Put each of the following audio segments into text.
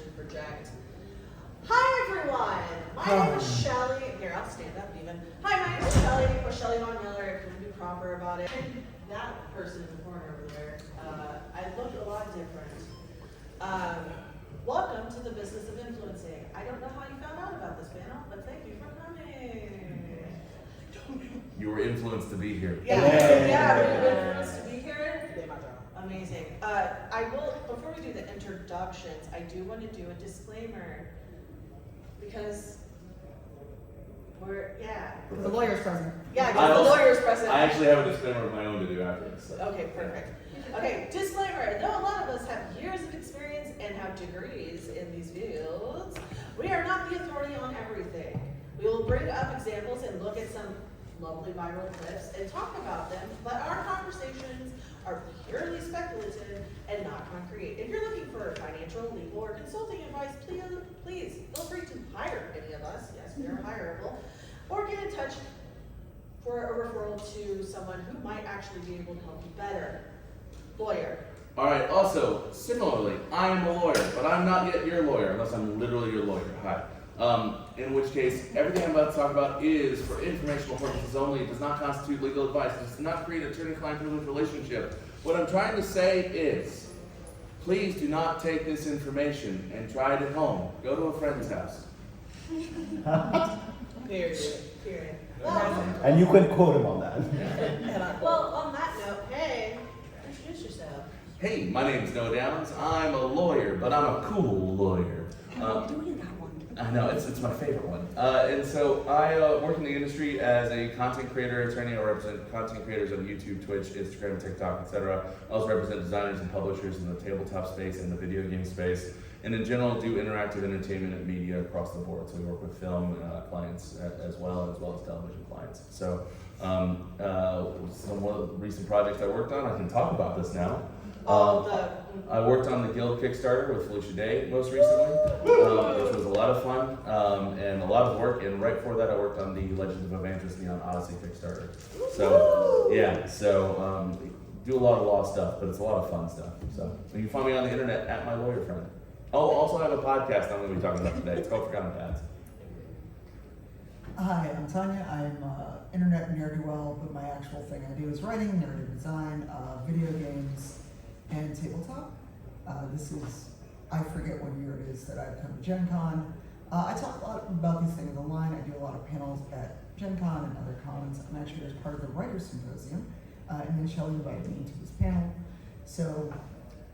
action project. Hi everyone, my name is Shelly. Here, I'll stand up even. Hi, my name is Shelly, or Shelly Von Miller, if you want to be proper about it. And that person in the corner over there, I look a lot different. Welcome to the business of influencing. I don't know how you found out about this panel, but thank you for coming. You were influenced to be here. Yeah, we were influenced to be here. Amazing. I will, before we do the introductions, I do want to do a disclaimer because The lawyer's present. Yeah, because the lawyer's present. I actually have a disclaimer of my own to do after this. So. Okay, perfect. Okay, disclaimer. Though a lot of us have years of experience and have degrees in these fields, we are not the authority on everything. We will bring up examples and look at some lovely viral clips and talk about them, but our conversations are purely speculative and not concrete. If you're looking for financial, legal, or consulting advice, please feel free to hire any of us. Yes, we are hireable. Or get in touch for a referral to someone who might actually be able to help you better. Lawyer. All right, also, similarly, I am a lawyer, but I'm not yet your lawyer, unless I'm literally your lawyer. Hi. In which case, everything I'm about to talk about is for informational purposes only. It does not constitute legal advice. It does not create an attorney-client privilege relationship. What I'm trying to say is, please do not take this information and try it at home. Go to a friend's house. Period. And you could quote him on that. Well, on that note, hey, introduce yourself. Hey, my name is Noah Downs. I'm a lawyer, but I'm a cool lawyer. Doing that one. I know, it's my favorite one. And so I work in the industry as a content creator, attorney. I represent content creators on YouTube, Twitch, Instagram, TikTok, etc. I also represent designers and publishers in the tabletop space and the video game space. And in general, do interactive entertainment and media across the board. So we work with film clients as well as television clients. So some of the recent projects I worked on, I can talk about this now. I worked on the Guild Kickstarter with Felicia Day most recently, which was a lot of fun and a lot of work. And right before that, I worked on the Legends of Evangelist Neon Odyssey Kickstarter. So do a lot of law stuff, but it's a lot of fun stuff. So you can find me on the internet at my lawyer friend. Oh, also I have a podcast I'm going to be talking about today. It's called Forgotten Paths. Hi, I'm Tanya. I'm internet ne'er-do-well, but my actual thing I do is writing, narrative design, video games, and tabletop. I forget what year it is that I've come to GenCon. I talk a lot about these things online. I do a lot of panels at GenCon and other cons. I'm actually as part of the Writers' Symposium, and then Shelly invited me to this panel. So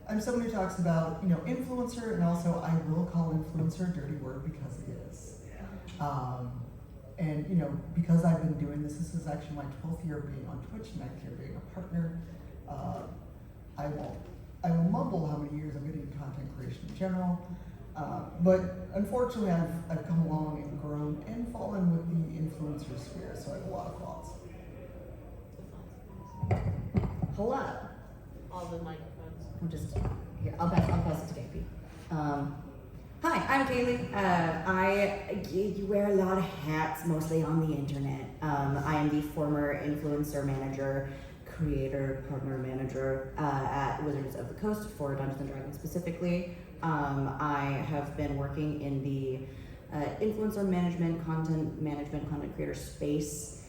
I'm someone who talks about, influencer, and also I will call influencer a dirty word because it is. And because I've been doing this is actually my 12th year being on Twitch, 9th year being a partner. I will mumble how many years I've been in content creation in general, but unfortunately I've come along and grown and fallen with the influencer sphere, so I have a lot of thoughts. Hello. All the microphones. I'm just here. I'll pass it to KP. Hi, I'm Kailey. I wear a lot of hats, mostly on the internet. I am the former influencer manager, creator, partner manager at Wizards of the Coast for Dungeons & Dragons specifically. I have been working in the influencer management, content creator space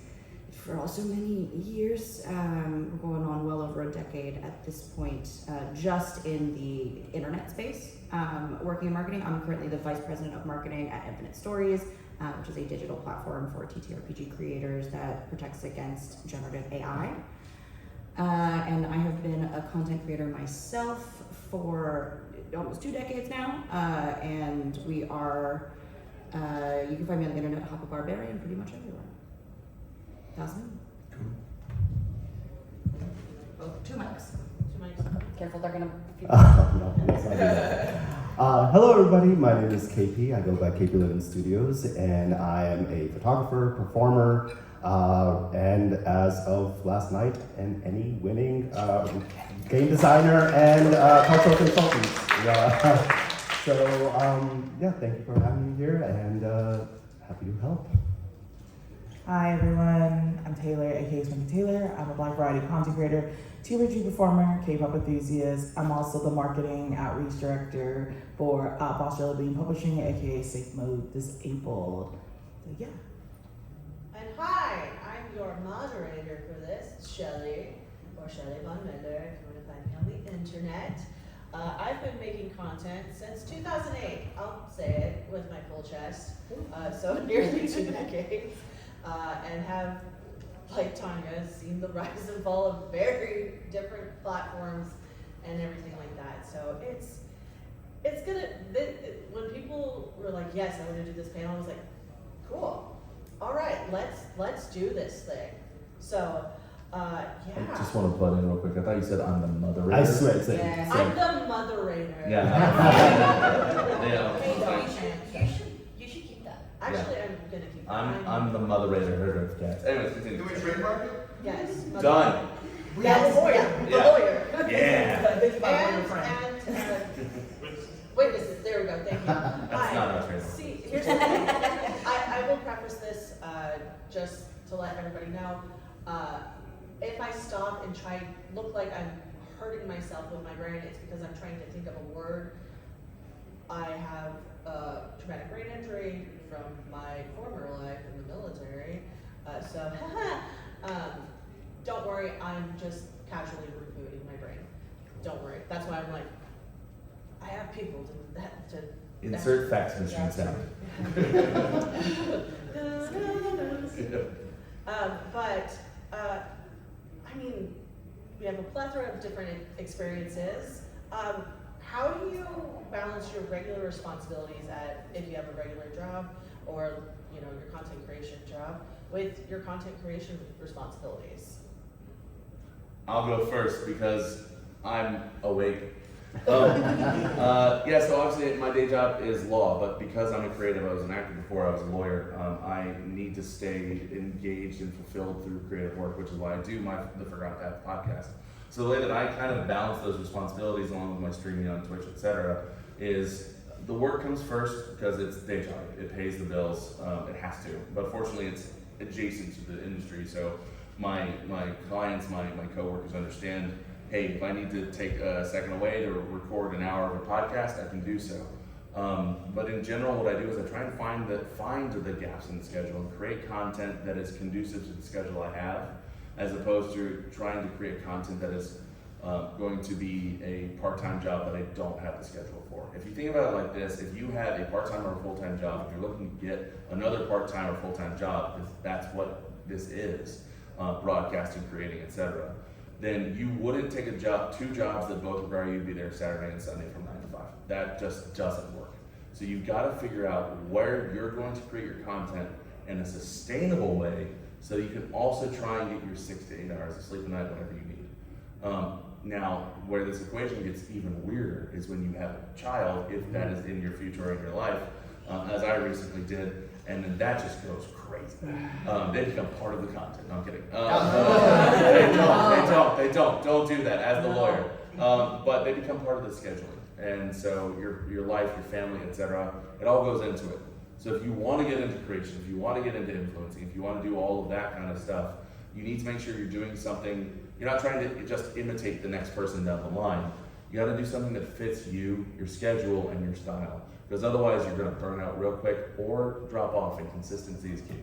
for also many years. We're going on well over a decade at this point, just in the internet space, working in marketing. I'm currently the Vice President of Marketing at Infinite Stories, which is a digital platform for TTRPG creators that protects against generative AI. And I have been a content creator myself for almost 2 decades now, and we are, you can find me on the internet at Hop a Barbarian pretty much everywhere. That's me. Oh, 2 mics. Careful, they're gonna... No, let's not do that. Hello everybody, my name is KP. I go by KP Blevins Studios, and I am a photographer, performer, and as of last night, an Emmy-winning game designer and cultural consultant. Thank you for having me here, and happy to help. Hi everyone, I'm Taylor, aka Spanky Taylor. I'm a Black variety content creator, TLG performer, K-pop enthusiast. I'm also the marketing outreach director for Boss Jelly Bean Publishing, aka Safe Mode Disabled. So yeah. And hi, I'm your moderator for this, Shelly, or Shelly Von Miller, if you want to find me on the internet. I've been making content since 2008, I'll say it with my full chest, so nearly 2 decades, and have, like Tanya, seen the rise and fall of very different platforms and everything like that. So it's gonna, when people were like, yes, I want to do this panel, I was like, cool, all right, let's do this thing. So, yeah. I just want to butt in real quick. I thought you said I'm the moderator. I swear, same. Yes. I'm the moderator. Yeah. Yeah. You should keep that. Actually, I'm gonna keep. I'm the moderator of cats. Anyways, continue. Can we trademark it? Yes. Done. Yeah, the lawyer. The Yeah. lawyer. Yeah. Think about it, your friend. Witnesses. There we go. Thank you. That's not our trademark. See, here's the thing. I will preface this just to let everybody know. If I stop and try look like I'm hurting myself with my brain, it's because I'm trying to think of a word. I have traumatic brain injury from my former life in the military, so don't worry. I'm just casually rebooting my brain. Don't worry. That's why I'm like, I have people to Insert fax machine sound. But I mean, we have a plethora of different experiences. How do you balance your regular responsibilities if you have a regular job or your content creation job with your content creation responsibilities? I'll go first because I'm awake. Yeah, so obviously my day job is law, but because I'm a creative, I was an actor before, I was a lawyer, I need to stay engaged and fulfilled through creative work, which is why I do the Forgotten Path podcast. So the way that I kind of balance those responsibilities along with my streaming on Twitch, etc., is the work comes first because it's day job. It pays the bills, it has to. But fortunately, it's adjacent to the industry, so my clients, my coworkers understand, hey, if I need to take a second away to record an hour of a podcast, I can do so. But in general, what I do is I try and find the gaps in the schedule and create content that is conducive to the schedule I have, as opposed to trying to create content that is going to be a part-time job that I don't have the schedule for. If you think about it like this, if you have a part-time or a full-time job, if you're looking to get another part-time or full-time job, because that's what this is, broadcasting, creating, etc., then you wouldn't take two jobs that both require you to be there Saturday and Sunday from 9 to 5. That just doesn't work. So you've got to figure out where you're going to create your content in a sustainable way so that you can also try and get your 6 to 8 hours of sleep a night, whatever you need. Now, where this equation gets even weirder is when you have a child, if that is in your future or in your life, as I recently did, and then that just goes crazy. They become part of the content. No, I'm kidding. They don't do that as the lawyer. But they become part of the scheduling. And so your life, your family, etc., it all goes into it. So if you want to get into creation, if you want to get into influencing, if you want to do all of that kind of stuff, you need to make sure you're doing something. You're not trying to just imitate the next person down the line. You got to do something that fits you, your schedule, and your style. Because otherwise you're going to burn out real quick or drop off, and consistency is key.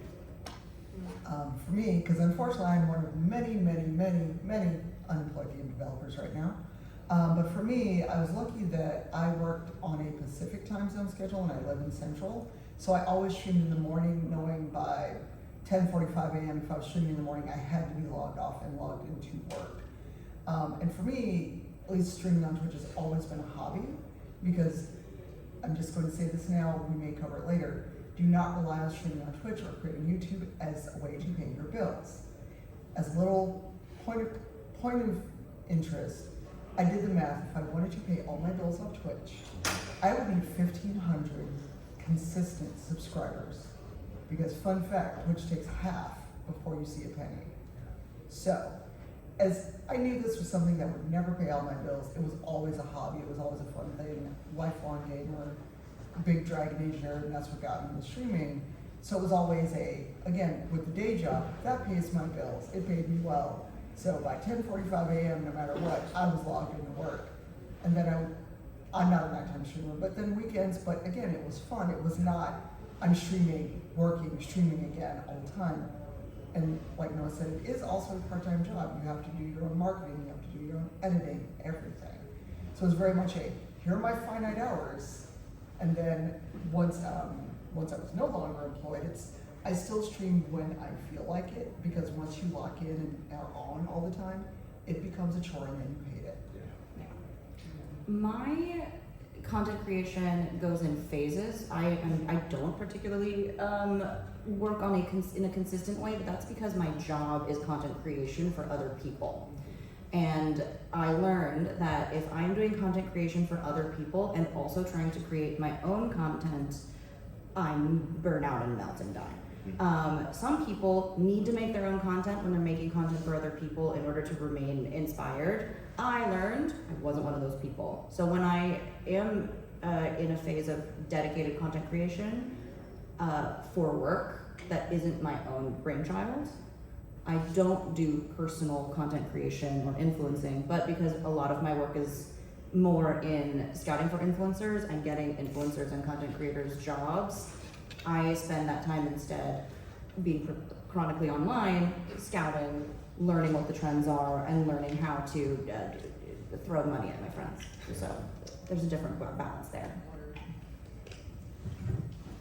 For me, because unfortunately I'm one of many unemployed game developers right now. But for me, I was lucky that I worked on a Pacific time zone schedule and I live in Central. So I always streamed in the morning, knowing by 10:45 a.m. if I was streaming in the morning, I had to be logged off and logged into work. And for me, at least streaming on Twitch has always been a hobby, because I'm just going to say this now, we may cover it later. Do not rely on streaming on Twitch or creating YouTube as a way to pay your bills. As a little point of interest, I did the math. If I wanted to pay all my bills on Twitch, I would need 1,500 consistent subscribers. Because fun fact, Twitch takes half before you see a penny. So, as I knew this was something that would never pay all my bills, it was always a hobby, it was always a fun thing, lifelong gamer, big Dragon Age nerd, and that's what got me into streaming. So it was always again, with the day job, that pays my bills, it paid me well. So by 10:45 a.m., no matter what, I was logged into work. And then I'm not a nighttime streamer, but then weekends, but again, it was fun. It was not, I'm streaming, working, streaming again all the time. And like Noah said, it is also a part-time job. You have to do your own marketing, you have to do your own editing, everything. So it's very much here are my finite hours. And then once I was no longer employed, I still stream when I feel like it, because once you lock in and are on all the time, it becomes a chore and then you hate it. My content creation goes in phases. I don't particularly work on in a consistent way, but that's because my job is content creation for other people. And I learned that if I'm doing content creation for other people and also trying to create my own content, I'm burn out and melt and die. Some people need to make their own content when they're making content for other people in order to remain inspired. I learned I wasn't one of those people. So when I am in a phase of dedicated content creation for work that isn't my own brainchild, I don't do personal content creation or influencing, but because a lot of my work is more in scouting for influencers and getting influencers and content creators jobs, I spend that time instead being chronically online, scouting, learning what the trends are, and learning how to throw money at my friends. So there's a different balance there.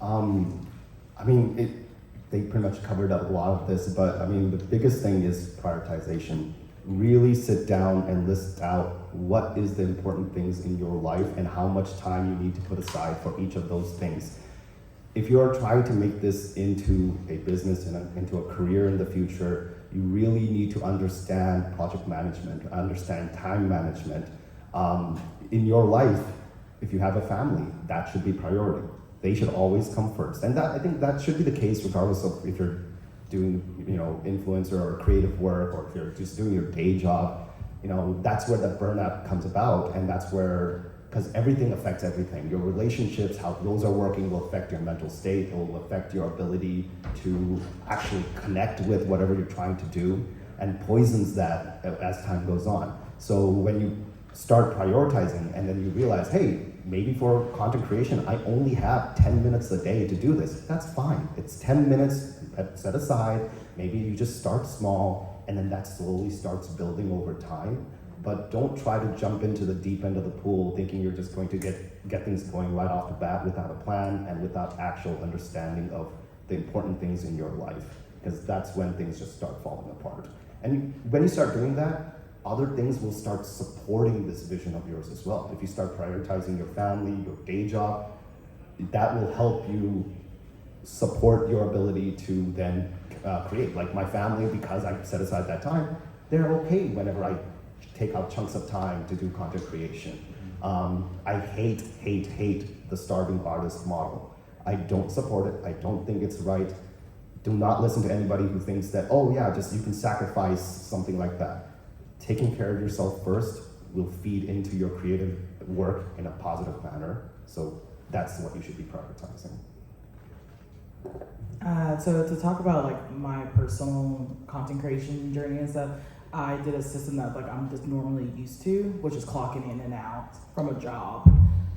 I mean, they pretty much covered up a lot of this, but I mean, the biggest thing is prioritization. Really sit down and list out what is the important things in your life and how much time you need to put aside for each of those things. If you're trying to make this into a business and into a career in the future, you really need to understand project management, understand time management. In your life, if you have a family, that should be priority. They should always come first. And I think that should be the case regardless of if you're doing, influencer or creative work, or if you're just doing your day job. That's where that burnout comes about, and that's where, because everything affects everything. Your relationships, how those are working, will affect your mental state. It will affect your ability to actually connect with whatever you're trying to do, and poisons that as time goes on. So when you start prioritizing and then you realize, hey, maybe for content creation, I only have 10 minutes a day to do this. That's fine. It's 10 minutes set aside. Maybe you just start small, and then that slowly starts building over time. But don't try to jump into the deep end of the pool thinking you're just going to get things going right off the bat without a plan and without actual understanding of the important things in your life, because that's when things just start falling apart. And when you start doing that, other things will start supporting this vision of yours as well. If you start prioritizing your family, your day job, that will help you support your ability to then create. Like my family, because I set aside that time, they're okay whenever I take out chunks of time to do content creation. I hate the starving artist model. I don't support it. I don't think it's right. Do not listen to anybody who thinks that, you can sacrifice something like that. Taking care of yourself first will feed into your creative work in a positive manner. So that's what you should be prioritizing. So to talk about like my personal content creation journey and stuff, I did a system that I'm just normally used to, which is clocking in and out from a job.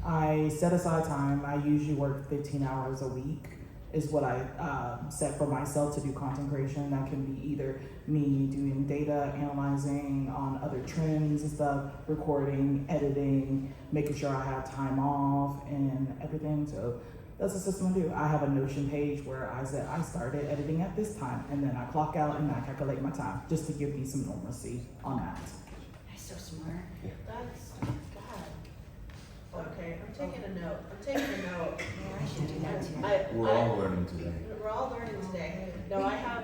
I set aside time. I usually work 15 hours a week is what I set for myself to do content creation. That can be either me doing data analyzing on other trends and stuff, recording, editing, making sure I have time off and everything. So that's the system I do. I have a Notion page where I said I started editing at this time, and then I clock out and I calculate my time just to give me some normalcy on that. That's so smart. That's, God. Okay, I'm taking a note. I should do that too. We're all learning today. We're all learning today. No, I have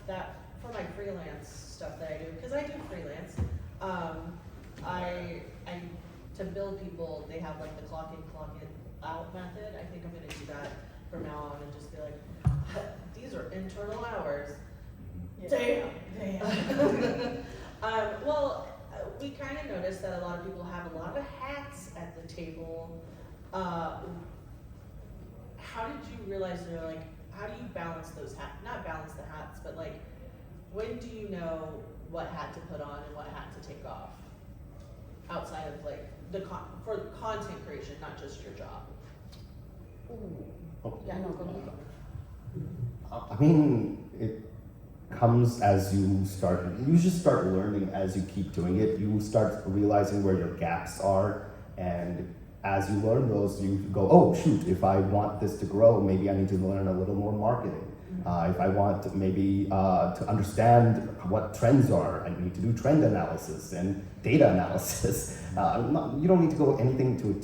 that for my freelance stuff that I do, because I do freelance. To build people, they have like the clock in, clock out method. I think I'm gonna do that from now on and just be like, these are internal hours. Yeah. Damn. We kind of noticed that a lot of people have a lot of hats at the table. How did you realize they're like, how do you balance those hats? Not balance the hats, but like, when do you know what hat to put on and what hat to take off? Outside of like for content creation, not just your job. Yeah, no, go ahead. I mean, it comes as you just start learning as you keep doing it. You start realizing where your gaps are, and as you learn those, you go, oh shoot, if I want this to grow, maybe I need to learn a little more marketing. If I want to understand what trends are, I need to do trend analysis and data analysis. You don't need to go anything to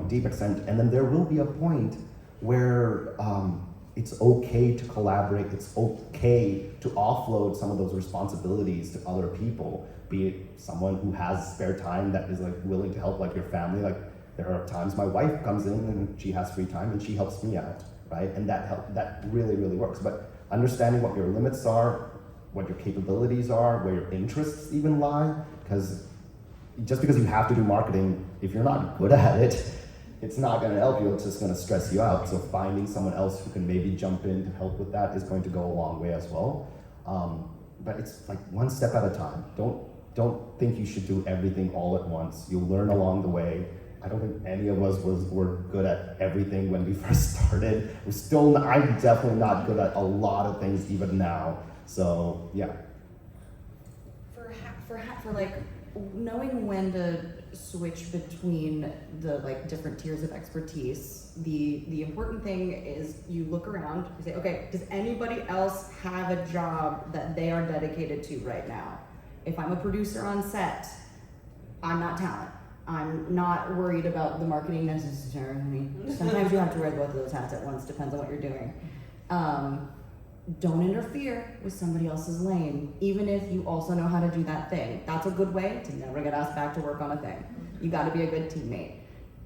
deep extent, and then there will be a point where it's okay to collaborate. It's okay to offload some of those responsibilities to other people. Be it someone who has spare time that is like willing to help, like your family. Like there are times my wife comes in and she has free time and she helps me out, right? And that really, really works. But understanding what your limits are, what your capabilities are, where your interests even lie, because just because you have to do marketing, if you're not good at it, it's not going to help you, it's just going to stress you out. So finding someone else who can maybe jump in to help with that is going to go a long way as well. But it's like one step at a time. Don't think you should do everything all at once. You'll learn along the way. I don't think any of us were good at everything when we first started. I'm definitely not good at a lot of things even now. So yeah. For like knowing when to switch between the like different tiers of expertise, the important thing is you look around and say, okay, does anybody else have a job that they are dedicated to right now? If I'm a producer on set, I'm not talent. I'm not worried about the marketing necessarily. Sometimes you have to wear both of those hats at once, depends on what you're doing. Don't interfere with somebody else's lane, even if you also know how to do that thing. That's a good way to never get asked back to work on a thing. You gotta be a good teammate.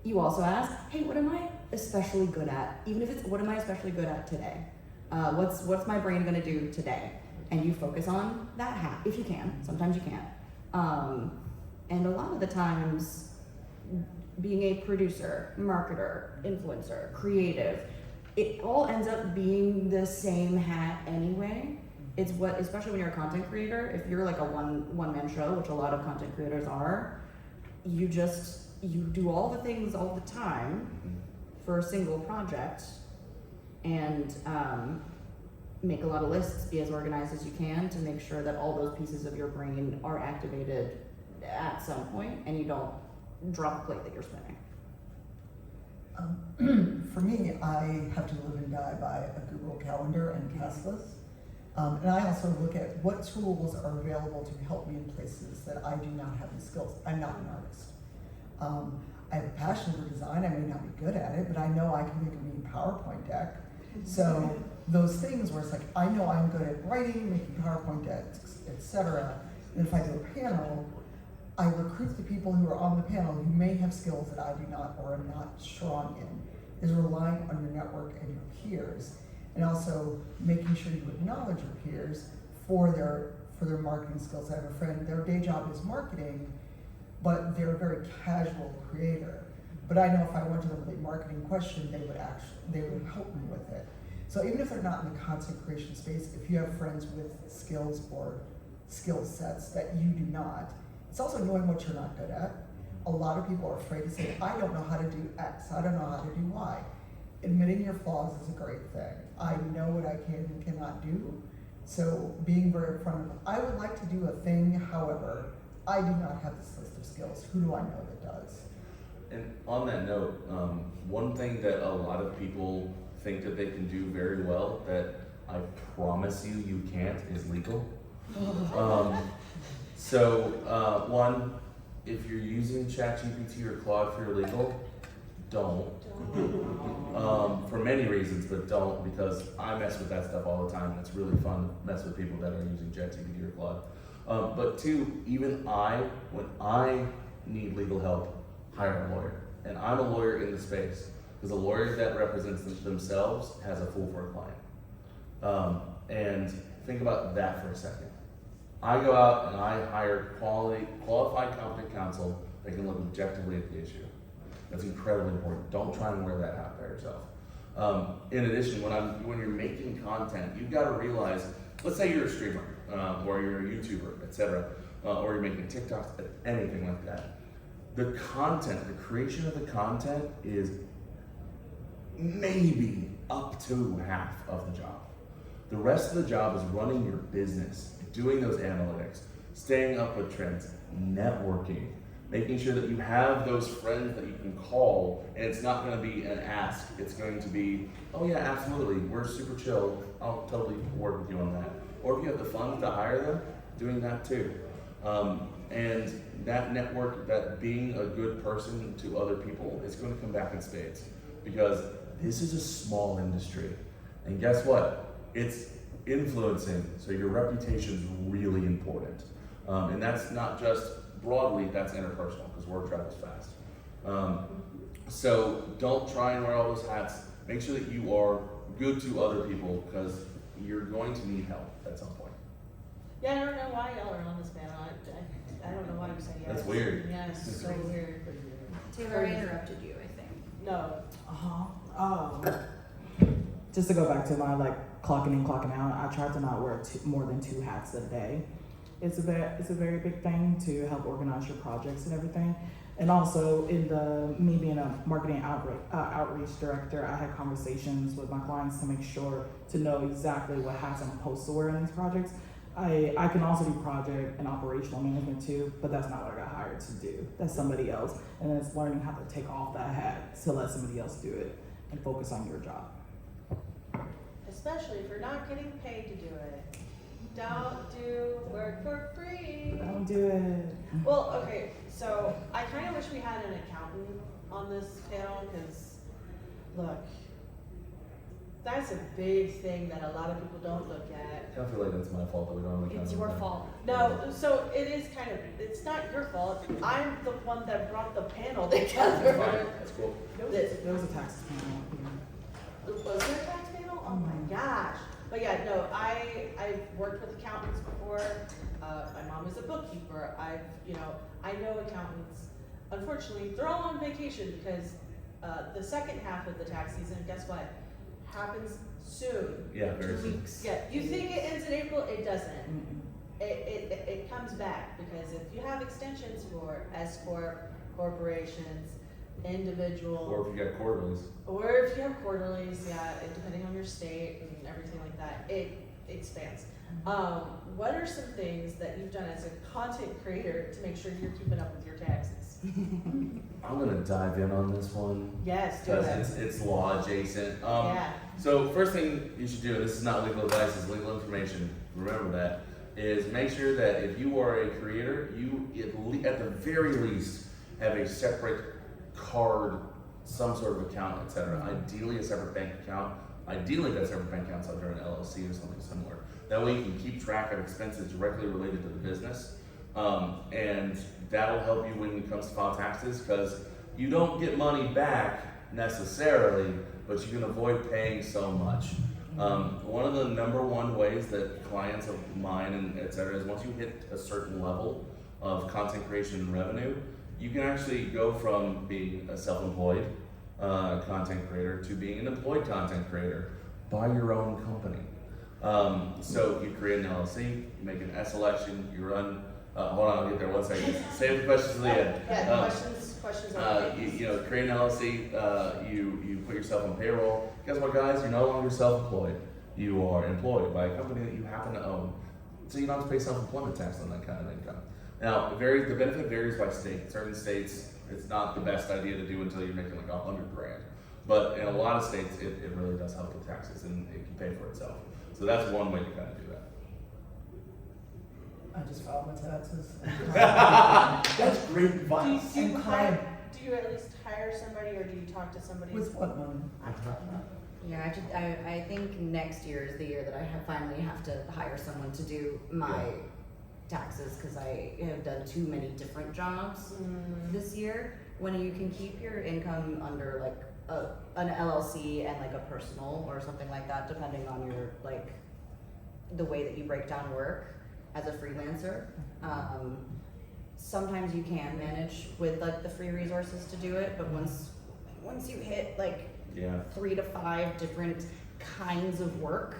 You also ask, hey, what am I especially good at? Even if it's, what am I especially good at today? What's my brain gonna do today? And you focus on that hat, if you can. Sometimes you can't. And a lot of the times, being a producer, marketer, influencer, creative, it all ends up being the same hat anyway. It's what, especially when you're a content creator, if you're like a one-man show, which a lot of content creators are, you do all the things all the time for a single project, and make a lot of lists, be as organized as you can to make sure that all those pieces of your brain are activated at some point, and you don't drop a plate that you're spinning. For me, I have to live and die by a Google Calendar and task list. And I also look at what tools are available to help me in places that I do not have the skills. I'm not an artist. I have a passion for design. I may not be good at it, but I know I can make a neat PowerPoint deck. So those things where it's like, I know I'm good at writing, making PowerPoint decks, etc. And if I do a panel, I recruit the people who are on the panel who may have skills that I do not or am not strong in. Is relying on your network and your peers, and also making sure you acknowledge your peers for their marketing skills. I have a friend, their day job is marketing, but they're a very casual creator. But I know if I went to them with a marketing question, they would help me with it. So even if they're not in the content creation space, if you have friends with skills or skill sets that you do not, it's also knowing what you're not good at. A lot of people are afraid to say, I don't know how to do X, I don't know how to do Y. Admitting your flaws is a great thing. I know what I can and cannot do. So being very upfront of, I would like to do a thing, however, I do not have this list of skills. Who do I know that does? And on that note, one thing that a lot of people think that they can do very well that I promise you can't is legal. One, if you're using ChatGPT or Claude for your legal, don't. For many reasons, but don't, because I mess with that stuff all the time, and it's really fun to mess with people that are using ChatGPT or Claude. But two, even when I need legal help, hire a lawyer. And I'm a lawyer in the space, because a lawyer that represents themselves has a fool for a client. And think about that for a second. I go out and I hire qualified, competent counsel that can look objectively at the issue. That's incredibly important. Don't try and wear that hat by yourself. In addition, when you're making content, you've got to realize, let's say you're a streamer, or you're a YouTuber, etc., or you're making TikToks, anything like that. The content, the creation of the content is maybe up to half of the job. The rest of the job is running your business, doing those analytics, staying up with trends, networking, making sure that you have those friends that you can call, and it's not going to be an ask. It's going to be, oh yeah, absolutely, we're super chill. I'll totally work with you on that. Or if you have the funds to hire them, doing that too. And that network, that being a good person to other people, is going to come back in spades, because this is a small industry. And guess what? It's influencing, so your reputation is really important. And that's not just broadly, that's interpersonal, because word travels fast. So don't try and wear all those hats. Make sure that you are good to other people, because you're going to need help at some point. Yeah, I don't know why y'all are on this panel. I don't know why you say yes. That's weird. Yeah, it's so weird. Taylor, I interrupted you, I think. No. Just to go back to my clocking in, clocking out, I try to not wear more than 2 hats a day. It's a very big thing to help organize your projects and everything. And also, me being a marketing outreach director, I had conversations with my clients to make sure to know exactly what hats I'm supposed to wear in these projects. I can also do project and operational management too, but that's not what I got hired to do. That's somebody else. And then it's learning how to take off that hat to let somebody else do it and focus on your job. Especially if you're not getting paid to do it. Don't do work for free. Don't do it. Well, okay, so I kind of wish we had an accountant on this panel, because, look, that's a big thing that a lot of people don't look at. I feel like that's my fault that we don't have a It's your fault. No, so it is kind of, it's not your fault. I'm the one that brought the panel together. Fine, that's cool. There was a taxes panel. Was there a tax panel? Oh my gosh. But yeah, no, I've worked with accountants before. My mom is a bookkeeper. I know accountants. Unfortunately, they're all on vacation, because the second half of the tax season, guess what? Happens soon. Yeah, very 2 soon. weeks. Yeah, you think it ends in April, it doesn't. It comes back, because if you have extensions for S Corp, corporations, individual, Or if you got quarterlies. or if you have quarterlies, yeah, and depending on your state and everything like that, it expands. What are some things that you've done as a content creator to make sure you're keeping up with your taxes? I'm gonna dive in on this one. Yes, do Because it. it's law adjacent. Yeah. So first thing you should do, and this is not legal advice, it's legal information, remember that, is make sure that if you are a creator, you at the very least have a separate card, some sort of account, etc. Ideally a separate bank account. Ideally that separate bank account's under an LLC or something similar. That way you can keep track of expenses directly related to the business. And that'll help you when it comes to file taxes, because you don't get money back necessarily, but you can avoid paying so much. One of the number one ways that clients of mine and et cetera is, once you hit a certain level of content creation and revenue, you can actually go from being a self-employed content creator to being an employed content creator by your own company. So you create an LLC, you make an S election, you run. Hold on, I'll get there 1 second. Save the questions to the end. Yeah, questions on You create an LLC, you put yourself on payroll. Guess what, guys? You're no longer self-employed. You are employed by a company that you happen to own. So you don't have to pay self-employment tax on that kind of income. Now, the benefit varies by state. Certain states, it's not the best idea to do until you're making like $100,000. But in a lot of states, it really does help with taxes, and it can pay for itself. So that's one way to kind of do that. I just filed my taxes. That's great advice. Do you And do you at least hire somebody, or do you talk to somebody? With what money? Yeah, I think next year is the year that I finally have to hire someone to do my taxes, because I have done too many different jobs this year. When you can keep your income under like an LLC and like a personal or something like that, depending on your the way that you break down work as a freelancer. Sometimes you can manage with like the free resources to do it, but once you hit like Yeah. 3 to 5 different kinds of work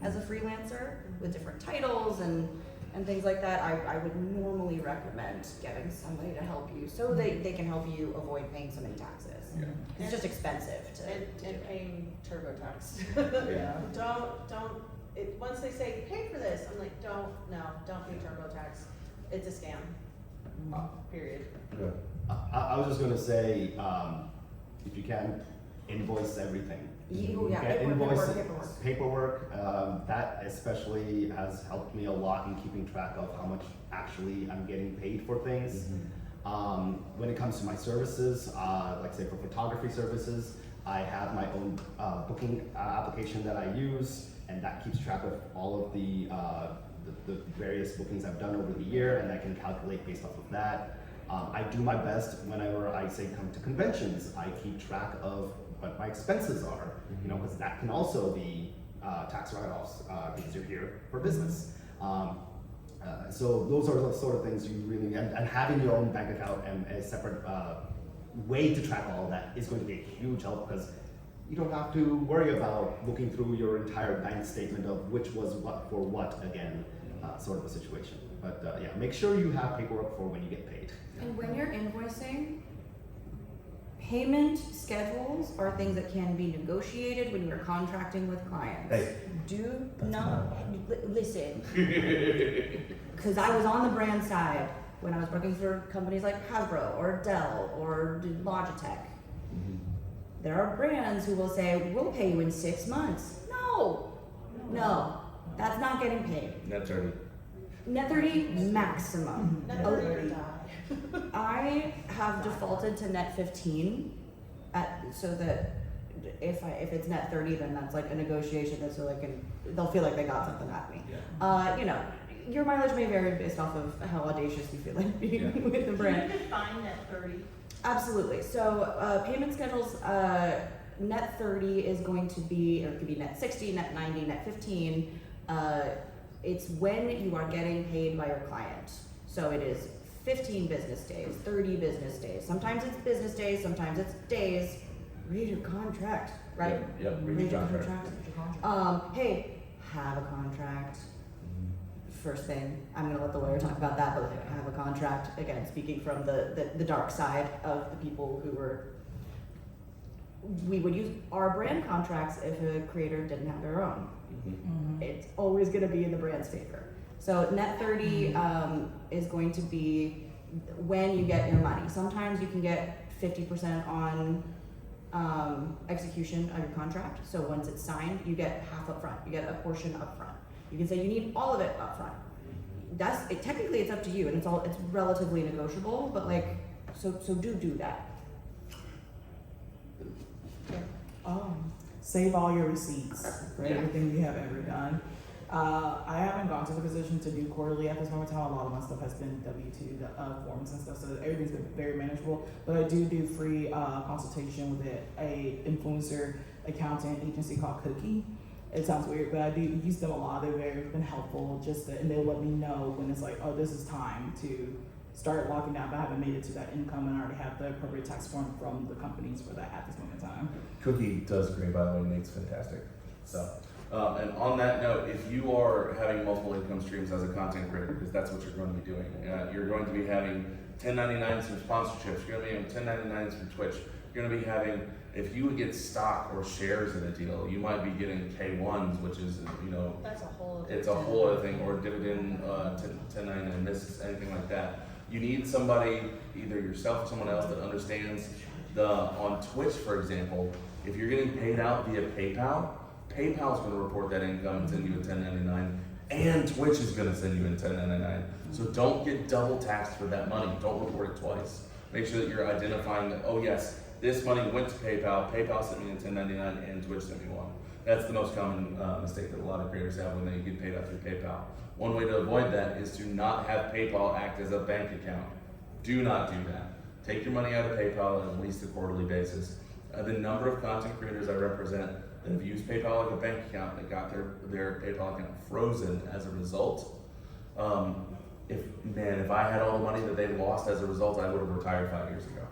as a freelancer with different titles and things like that. I would normally recommend getting somebody to help you so they can help you avoid paying so many taxes. Yeah. It's just expensive to And paying TurboTax. Yeah. Once they say, pay for this, I'm like, don't pay TurboTax. It's a scam, period. Good. I was just gonna say, if you can, invoice everything. Yeah, Get paperwork. paperwork. That especially has helped me a lot in keeping track of how much actually I'm getting paid for things. When it comes to my services, like say for photography services, I have my own booking application that I use, and that keeps track of all of the various bookings I've done over the year, and I can calculate based off of that. I do my best whenever I say come to conventions. I keep track of what my expenses are, because that can also be tax write-offs because you're here for business. So those are the sort of things you really, and having your own bank account and a separate way to track all of that is going to be a huge help, because you don't have to worry about looking through your entire bank statement of which was what for what again, sort of a situation. But yeah, make sure you have paperwork for when you get paid. And when you're invoicing, payment schedules are things that can be negotiated when you're contracting with clients. Hey, Do that's not listen, because I was on the brand side when I was working for companies like Hasbro or Dell or Logitech. There are brands who will say, we'll pay you in 6 months. No, that's not getting paid. Net 30. Net 30 maximum. Net 30 or die. I have defaulted to net 15 so that if it's net 30, then that's like a negotiation that so they'll feel like they got something at me. Yeah. Your mileage may vary based off of how audacious you feel like being with the brand. You can find net 30. Absolutely. So payment schedules, net 30 is going to be, or it could be net 60, net 90, net 15. It's when you are getting paid by your client. So it is 15 business days, 30 business days. Sometimes it's business days, sometimes it's days. Read your contract, right? Yep. Read your contract. Hey, have a contract. First thing, I'm gonna let the lawyer talk about that, but have a contract. Again, speaking from the dark side of the people who we would use our brand contracts if a creator didn't have their own. It's always gonna be in the brand's favor. So net 30 is going to be when you get your money. Sometimes you can get 50% on execution of your contract. So once it's signed, you get half up front. You get a portion up front. You can say you need all of it up front. Technically it's up to you, and it's relatively negotiable, but so do that. Save all your receipts for everything you have ever done. I haven't gone to the position to do quarterly at this moment in time. A lot of my stuff has been W-2 forms and stuff, so everything's been very manageable. But I do free consultation with a influencer accountant agency called Cookie. It sounds weird, but I do use them a lot. They've been helpful, and they'll let me know when it's like, oh, this is time to start locking down, but I haven't made it to that income, and I already have the appropriate tax form from the companies for that at this moment in time. Cookie does great, by the way. Nate's fantastic. So, and on that note, if you are having multiple income streams as a content creator, because that's what you're going to be doing, you're going to be having 1099s from sponsorships. You're going to be having 1099s from Twitch. You're going to be having, if you would get stock or shares in a deal, you might be getting K1s, which is, That's a whole other it's a whole other thing, or dividend, 1099 misses, anything like that. You need somebody, either yourself or someone else, that understands on Twitch, for example, if you're getting paid out via PayPal, PayPal's going to report that income and send you a 1099, and Twitch is going to send you a 1099. So don't get double taxed for that money. Don't report it twice. Make sure that you're identifying that, oh yes, this money went to PayPal, PayPal sent me a 1099, and Twitch sent me one. That's the most common mistake that a lot of creators have when they get paid out through PayPal. One way to avoid that is to not have PayPal act as a bank account. Do not do that. Take your money out of PayPal on at least a quarterly basis. The number of content creators I represent that have used PayPal like a bank account, that got their PayPal account frozen as a result. If I had all the money that they lost as a result, I would have retired 5 years ago.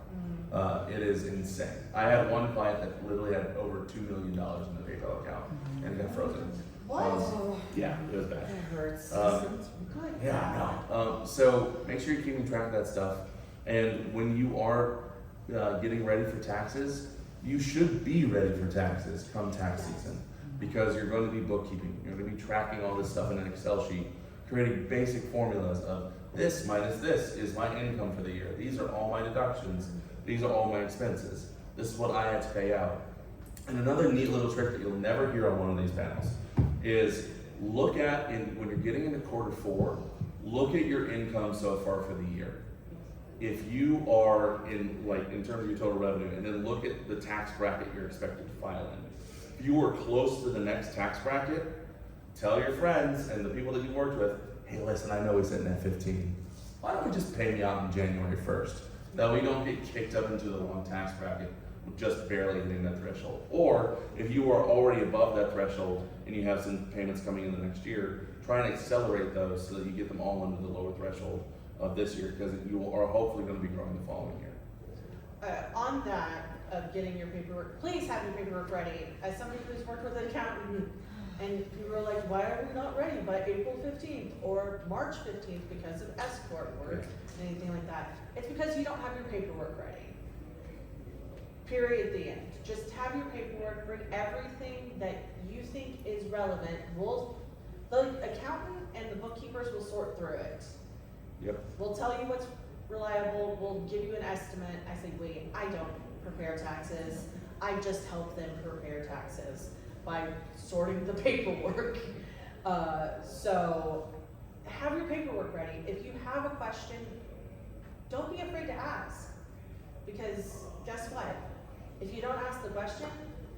It is insane. I had one client that literally had over $2 million in the PayPal account and it got frozen. What? Yeah, it was bad. That hurts. Good. Yeah, I know. So make sure you're keeping track of that stuff. And when you are getting ready for taxes, you should be ready for taxes come tax season, because you're going to be bookkeeping. You're going to be tracking all this stuff in an Excel sheet, creating basic formulas of this minus this is my income for the year. These are all my deductions. These are all my expenses. This is what I had to pay out. And another neat little trick that you'll never hear on one of these panels is look at, when you're getting into quarter 4, look at your income so far for the year. If you are in terms of your total revenue, and then look at the tax bracket you're expected to file in. If you are close to the next tax bracket, tell your friends and the people that you worked with, hey, listen, I know he's sitting at 15. Why don't we just pay me out on January 1st? That way you don't get kicked up into the wrong tax bracket with just barely hitting that threshold. Or if you are already above that threshold and you have some payments coming in the next year, try and accelerate those so that you get them all under the lower threshold of this year, because you are hopefully going to be growing the following year. On that of getting your paperwork, please have your paperwork ready. As somebody who's worked with an accountant, and people are like, why are we not ready by April 15th or March 15th because of S-Corp work and anything like that? It's because you don't have your paperwork ready. Period, at the end. Just have your paperwork, bring everything that you think is relevant. The accountant and the bookkeepers will sort through it. Yep. We'll tell you what's reliable, we'll give you an estimate. I say, wait, I don't prepare taxes. I just help them prepare taxes by sorting the paperwork. So have your paperwork ready. If you have a question, don't be afraid to ask. Because guess what? If you don't ask the question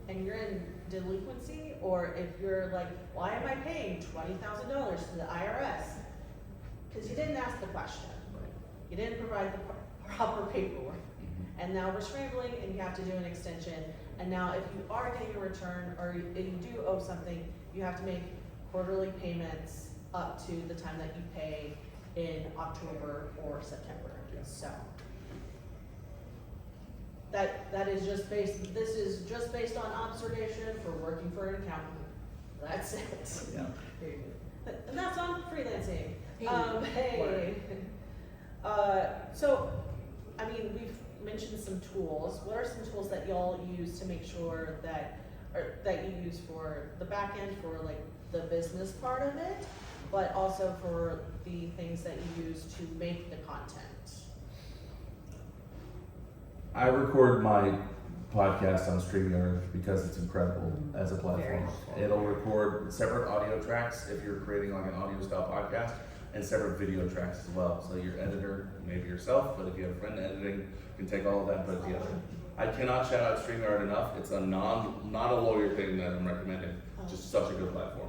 and you're in delinquency, or if you're like, why am I paying $20,000 to the IRS? Because you didn't ask the question. You didn't provide the proper paperwork. And now we're scrambling and you have to do an extension. And now if you are getting a return or you do owe something, you have to make quarterly payments up to the time that you pay in October or September. So that is just based, this is just based on observation for working for an accountant. That's it. Yeah. And that's on freelancing. Hey. So, I mean, we've mentioned some tools. What are some tools that y'all use to make sure that you use for the back end, for like the business part of it, but also for the things that you use to make the content? I record my podcast on StreamYard because it's incredible as a platform. It'll record separate audio tracks if you're creating like an audio style podcast, and separate video tracks as well. So your editor, maybe yourself, but if you have a friend editing, you can take all of that and put it together. I cannot shout out StreamYard enough. It's a not a lawyer thing that I'm recommending. Just such a good platform.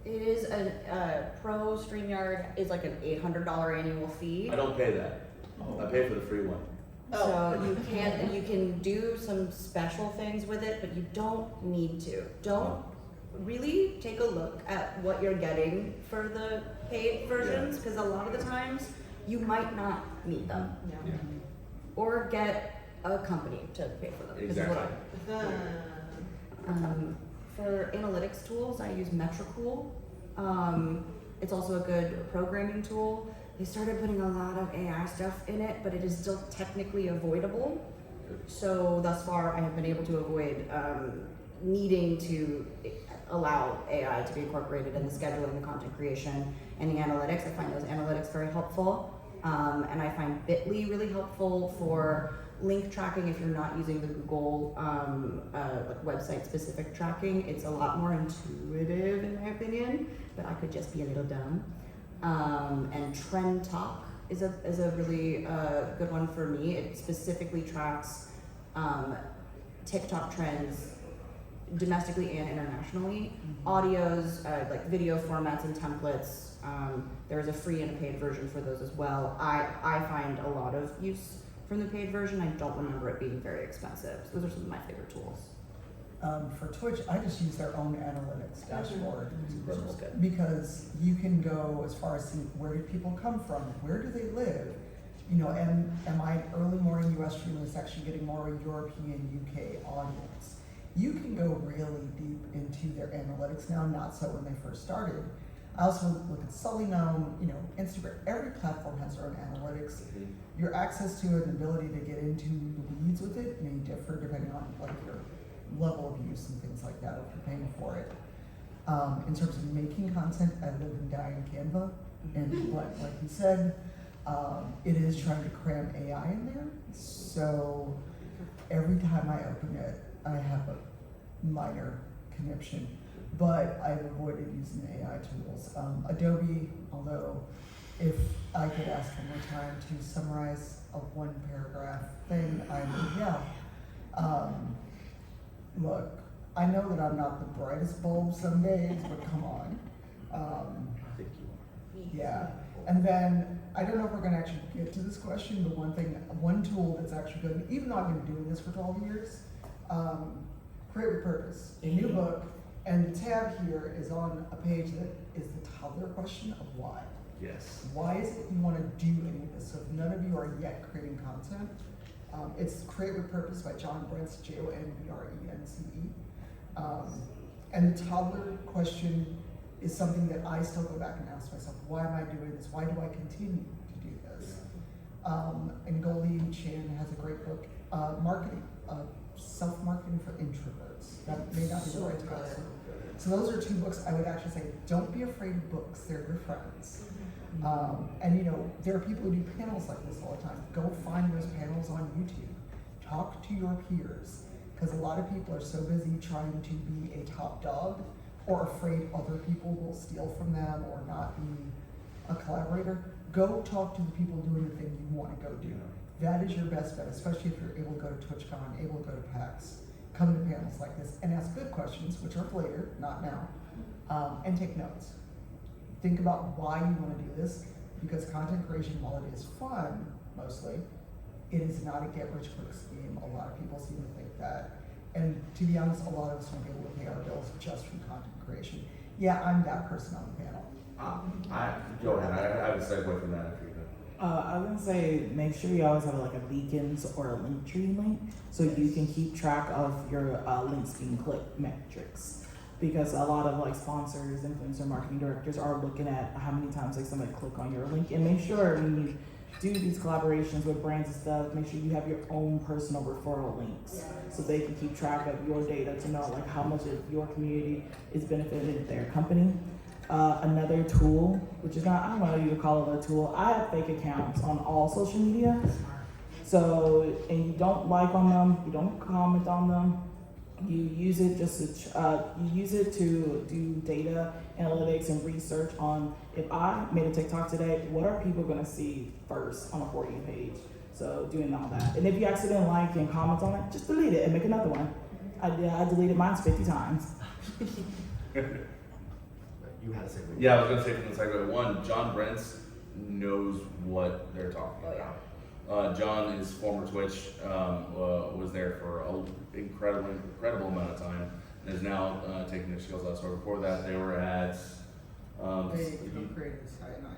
It is a pro StreamYard is like an $800 annual fee. I don't pay that. I pay for the free one. So you can do some special things with it, but you don't need to. Don't really take a look at what you're getting for the paid versions, because a lot of the times you might not need them. Yeah. Or get a company to pay for them. Exactly. For analytics tools, I use Metricool. It's also a good programming tool. They started putting a lot of AI stuff in it, but it is still technically avoidable. So thus far, I have been able to avoid needing to allow AI to be incorporated in the scheduling, the content creation, and the analytics. I find those analytics very helpful. And I find Bitly really helpful for link tracking if you're not using the Google website specific tracking. It's a lot more intuitive in my opinion, but I could just be a little dumb. And Trend Talk is a really good one for me. It specifically tracks TikTok trends domestically and internationally. Audios, like video formats and templates. There is a free and a paid version for those as well. I find a lot of use from the paid version. I don't remember it being very expensive. So those are some of my favorite tools. For Twitch, I just use their own analytics dashboard Mm-hmm. because you can go as far as seeing where do people come from, where do they live, You know, am I an early morning US streamer that's actually getting more of a European, UK audience? You can go really deep into their analytics now, not so when they first started. I also look at Sully now, you know, Instagram, every platform has their own analytics. Your access to it and ability to get into the weeds with it may differ depending on like your level of use and things like that if you're paying for it. In terms of making content, I live and die in Canva, and like you said, it is trying to cram AI in there. So every time I open it, I have a minor conniption, but I've avoided using AI tools. Adobe, although if I could ask one more time to summarize a one paragraph thing, I would, yeah. Look, I know that I'm not the brightest bulb some days, but come on. I think you are. Yeah, and then, I don't know if we're gonna actually get to this question, but one tool that's actually good, even though I've been doing this for 12 years, Create with Purpose, a new book, and the tab here is on a page that is the toddler question of why. Yes. Why is it you wanna do any of this? So if none of you are yet creating content, it's Create with Purpose by John Brentz, Jonbrence. And the toddler question is something that I still go back and ask myself, why am I doing this? Why do I continue to do this? And Goldie Chan has a great book, Marketing, Self-Marketing for Introverts. That may not be the right title. So those are two books I would actually say, don't be afraid of books, they're your friends. And you know, there are people who do panels like this all the time. Go find those panels on YouTube. Talk to your peers. Because a lot of people are so busy trying to be a top dog or afraid other people will steal from them or not be a collaborator. Go talk to the people doing the thing you want to go do. That is your best bet, especially if you're able to go to TwitchCon, able to go to PAX, come to panels like this and ask good questions, which are later, not now, and take notes. Think about why you want to do this, because content creation, while it is fun, mostly, it is not a get-rich-quick scheme. A lot of people seem to think that. And to be honest, a lot of us won't be able to pay our bills just from content creation. Yeah, I'm that person on the panel. Go ahead. I have a segue from that after you go. I was gonna say, make sure you always have like a beacons or a link tree link, so you can keep track of your links being clicked metrics. Because a lot of like sponsors, influencer marketing directors are looking at how many times like somebody click on your link, and make sure when you do these collaborations with brands and stuff, make sure you have your own personal referral links, so they can keep track of your data to know like how much of your community is benefiting their company. Another tool, which is not, I don't know if you would call it a tool, I have fake accounts on all social media. So, and you don't like on them, you don't comment on them, you use it just to, you use it to do data analytics and research on, if I made a TikTok today, what are people gonna see first on a For You page? So doing all that. And if you accidentally like and comment on it, just delete it and make another one. I deleted mine 50 times. You had a segue. Yeah, I was gonna say from the segue. One, John Brentz knows what they're talking about. John is former Twitch, was there for an incredible amount of time, and is now taking their skills elsewhere. Before that, they were at. They co-created Sky9.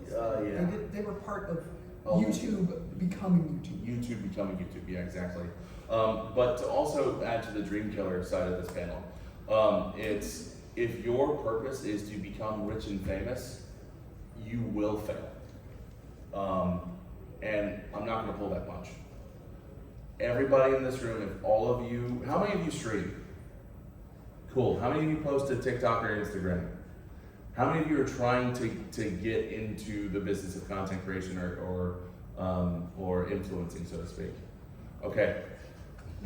Yeah. They were part of YouTube becoming YouTube. YouTube becoming YouTube, yeah, exactly. But to also add to the dream killer side of this panel, it's if your purpose is to become rich and famous, you will fail. And I'm not gonna pull that punch. Everybody in this room, if all of you, how many of you stream? Cool. How many of you post to TikTok or Instagram? How many of you are trying to get into the business of content creation or influencing, so to speak? Okay.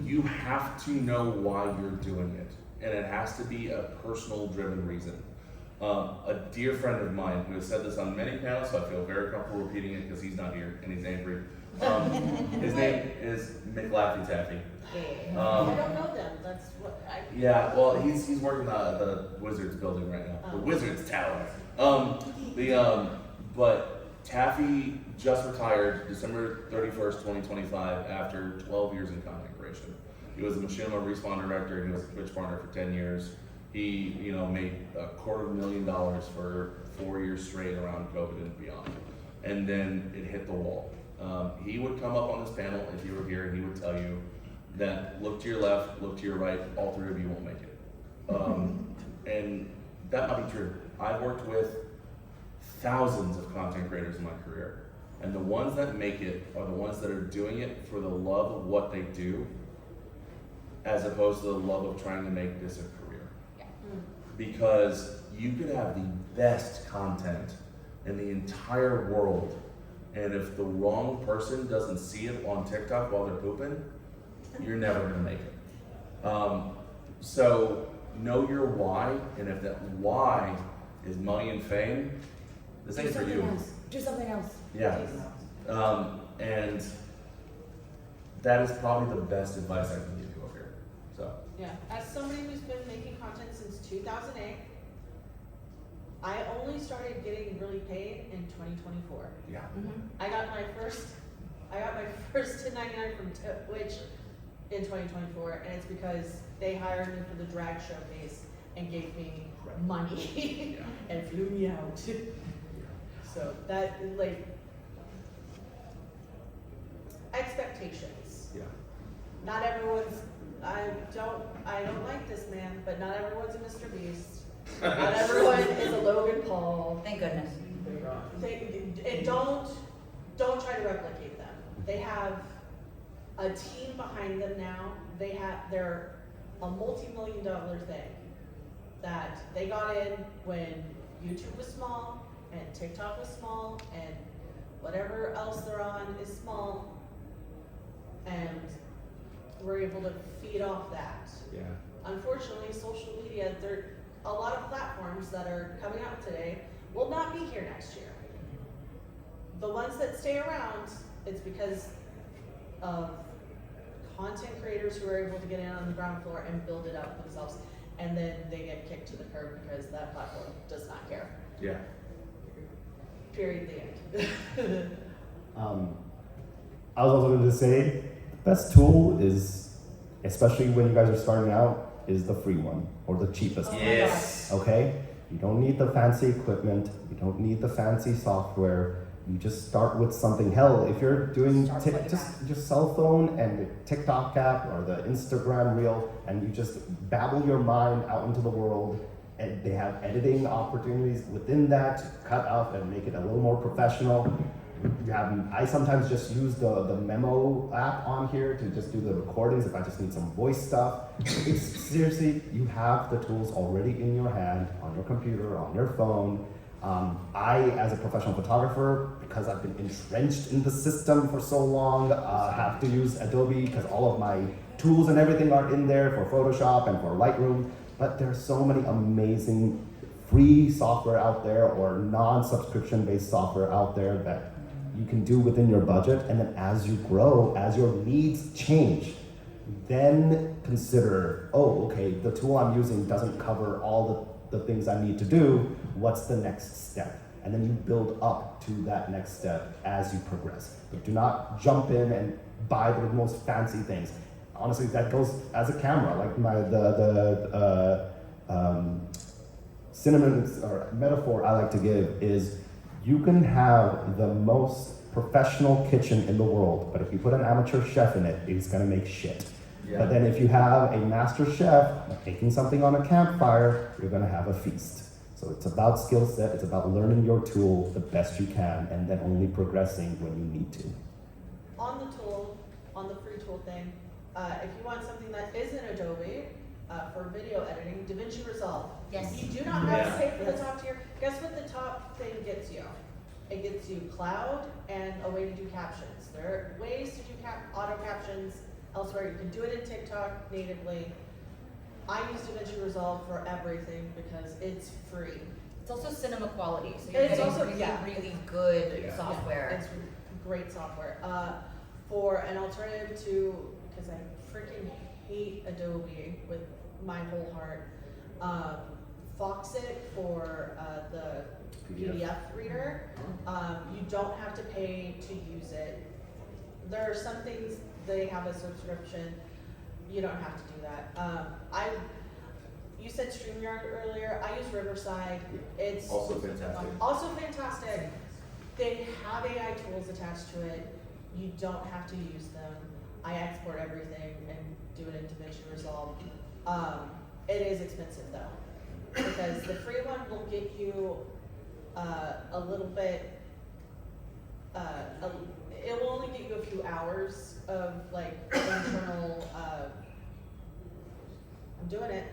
You have to know why you're doing it. And it has to be a personal driven reason. A dear friend of mine who has said this on many panels, so I feel very comfortable repeating it because he's not here and he's angry. His name is McLaffy Taffy. I don't know them. That's what I. Yeah, well, he's working the Wizards building right now, the Wizards Tower. But Taffy just retired December 31st, 2025, after 12 years in content creation. He was a Machinima Respawn director. He was a Twitch partner for 10 years. He, made $250,000 for 4 years straight around COVID and beyond. And then it hit the wall. He would come up on this panel if you were here, and he would tell you that look to your left, look to your right, all three of you won't make it. And that might be true. I've worked with thousands of content creators in my career, and the ones that make it are the ones that are doing it for the love of what they do, as opposed to the love of trying to make this a career. Yeah. Because you could have the best content in the entire world, and if the wrong person doesn't see it on TikTok while they're pooping, you're never gonna make it. So know your why, and if that why is money and fame, this ain't for you. Do something else. Yeah. And that is probably the best advice I can give you up here. So. Yeah, as somebody who's been making content since 2008, I only started getting really paid in 2024. Yeah. I got my first 1099 from Twitch in 2024, and it's because they hired me for the drag showcase and gave me money and flew me out. So that, like, expectations. Yeah. Not everyone's, I don't like this man, but not everyone's a Mr. Beast. Not everyone is a Logan Paul. Thank goodness. And don't try to replicate them. They have a team behind them now. They're a multi-million-dollar thing that they got in when YouTube was small and TikTok was small and whatever else they're on is small, and we're able to feed off that. Yeah. Unfortunately, social media, a lot of platforms that are coming out today will not be here next year. The ones that stay around, it's because of content creators who are able to get in on the ground floor and build it up themselves, and then they get kicked to the curb because that platform does not care. Yeah. Period, the end. I was also going to say, the best tool is, especially when you guys are starting out, is the free one or the cheapest one. Yes. Okay? You don't need the fancy equipment. You don't need the fancy software. You just start with something. Hell, if you're doing just your cell phone and the TikTok app or the Instagram reel, and you just babble your mind out into the world, and they have editing opportunities within that to cut up and make it a little more professional. I sometimes just use the memo app on here to just do the recordings if I just need some voice stuff. It's seriously, you have the tools already in your hand, on your computer, on your phone. I, as a professional photographer, because I've been entrenched in the system for so long, have to use Adobe because all of my tools and everything are in there for Photoshop and for Lightroom. But there's so many amazing free software out there or non-subscription based software out there that you can do within your budget. And then as you grow, as your needs change, then consider, oh, okay, the tool I'm using doesn't cover all the things I need to do. What's the next step? And then you build up to that next step as you progress. But do not jump in and buy the most fancy things. Honestly, that goes as a camera. Like synonym or metaphor I like to give is, you can have the most professional kitchen in the world, but if you put an amateur chef in it, it's gonna make shit. Yeah. But then if you have a master chef making something on a campfire, you're gonna have a feast. So it's about skill set, it's about learning your tool the best you can, and then only progressing when you need to. On the free tool thing, if you want something that isn't Adobe, for video editing, DaVinci Resolve. Yes. You do not have to pay for the top tier. Guess what the top thing gets you? It gets you cloud and a way to do captions. There are ways to do auto captions elsewhere. You can do it in TikTok natively. I use DaVinci Resolve for everything because it's free. It's also cinema quality, so you're It's getting also- really, yeah. really good Yeah. software. Yeah, it's great software. For an alternative to, because I freaking hate Adobe with my whole heart, Foxit for the PDF reader. You don't have to pay to use it. There are some things they have a subscription. You don't have to do that. You said StreamYard earlier. I use Riverside. It's Also fantastic. Also fantastic. They have AI tools attached to it. You don't have to use them. I export everything and do it in DaVinci Resolve. It is expensive though, because the free one will get you a little bit. It will only get you a few hours of like internal. I'm doing it.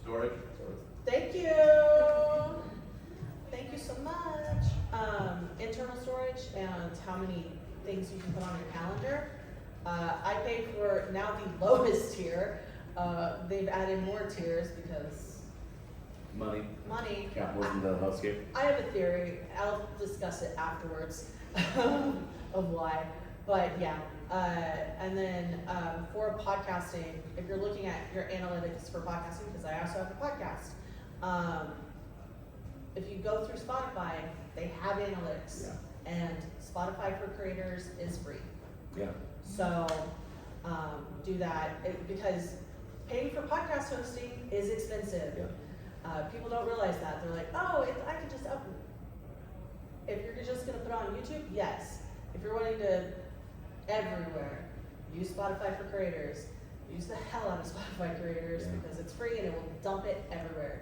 Storage. Thank you. Thank you so much. Internal storage and how many things you can put on your calendar. I pay for now the lowest tier. They've added more tiers because Money. money. The hellscape. I have a theory. I'll discuss it afterwards of why. But yeah. And then for podcasting, if you're looking at your analytics for podcasting, because I also have a podcast, if you go through Spotify, they have analytics. Yeah. And Spotify for creators is free. Yeah. So do that because paying for podcast hosting is expensive. Yeah. People don't realize that. They're like, oh, I could just up. If you're just going to put it on YouTube, yes. If you're wanting to everywhere, use Spotify for creators. Use the hell out of Spotify creators because it's free and it will dump it everywhere.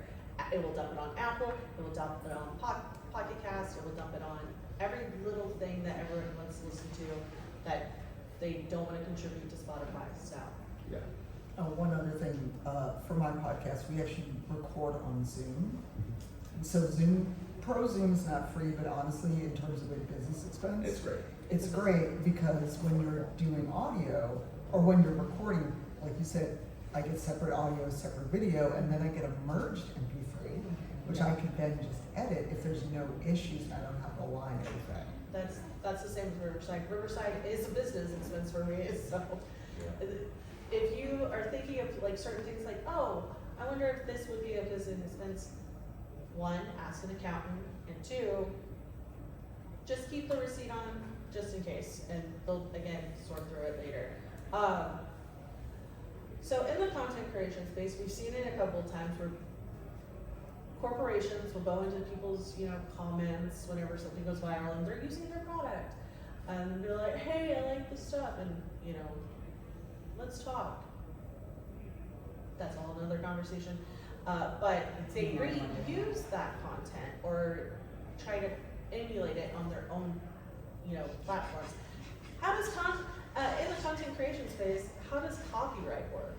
It will dump it on Apple. It will dump it on Pocket Cast. It will dump it on every little thing that everyone wants to listen to that they don't want to contribute to Spotify. So. Yeah. One other thing, for my podcast, we actually record on Zoom. So Zoom's not free, but honestly, in terms of a business expense, It's great. it's great because when you're doing audio or when you're recording, like you said, I get separate audio, separate video, and then I get a merged MP3, which I can then just edit if there's no issues and I don't have to align everything. That's the same with Riverside. Riverside is a business expense for me. So if you are thinking of like certain things like, oh, I wonder if this would be a business expense, one, ask an accountant, and two, just keep the receipt on just in case, and they'll again sort through it later. So in the content creation space, we've seen it a couple of times where corporations will go into people's, comments whenever something goes viral and they're using their product. And they're like, hey, I like this stuff, and let's talk. That's a whole other conversation. But they reuse that content or try to emulate it on their own, platforms. How does in the content creation space, how does copyright work?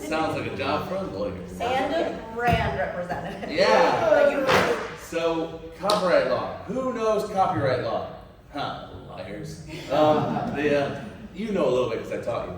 Sounds like a job for a lawyer. And a brand representative. Yeah. So copyright law. Who knows copyright law? Huh? Liars. You know a little bit because I taught you.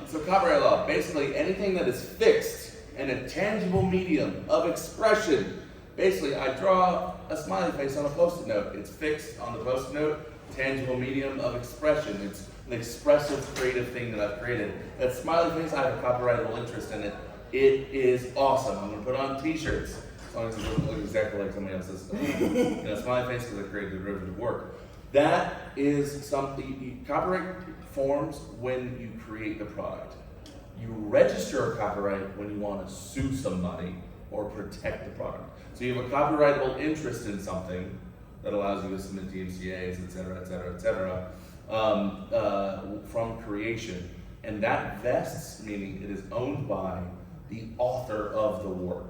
So copyright law, basically anything that is fixed in a tangible medium of expression. Basically, I draw a smiley face on a Post-it note. It's fixed on the Post-it note, tangible medium of expression. It's an expressive, creative thing that I've created. That smiley face, I have a copyrightable interest in it. It is awesome. I'm going to put on t-shirts, as long as it doesn't look exactly like somebody else's smiley face because I created derivative work. That is something, copyright forms when you create the product. You register a copyright when you want to sue somebody or protect the product. So you have a copyrightable interest in something that allows you to submit DMCAs, et cetera, from creation. And that vests, meaning it is owned by the author of the work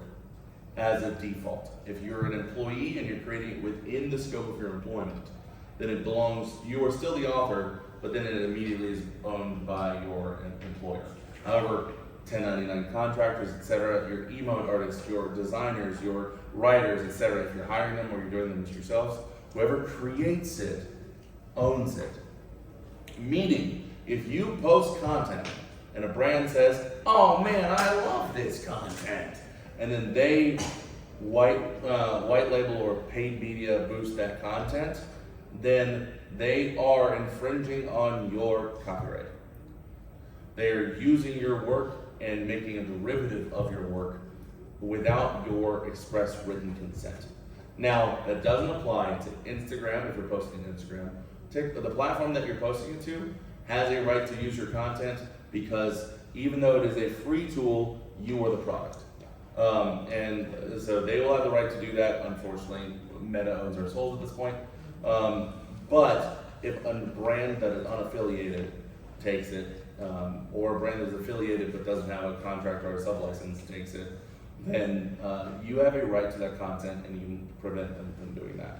as a default. If you're an employee and you're creating it within the scope of your employment, then it belongs, you are still the author, but then it immediately is owned by your employer. However, 1099 contractors, et cetera, your emote artists, your designers, your writers, et cetera, if you're hiring them or you're doing them yourselves, whoever creates it owns it. Meaning, if you post content and a brand says, oh man, I love this content, and then they white label or paid media boost that content, then they are infringing on your copyright. They are using your work and making a derivative of your work without your express written consent. Now, that doesn't apply to Instagram if you're posting on Instagram. The platform that you're posting it to has a right to use your content because even though it is a free tool, you are the product. And so they will have the right to do that. Unfortunately, Meta owns our souls at this point. But if a brand that is unaffiliated takes it, or a brand that is affiliated but doesn't have a contract or a sub-license takes it, then you have a right to that content and you can prevent them from doing that.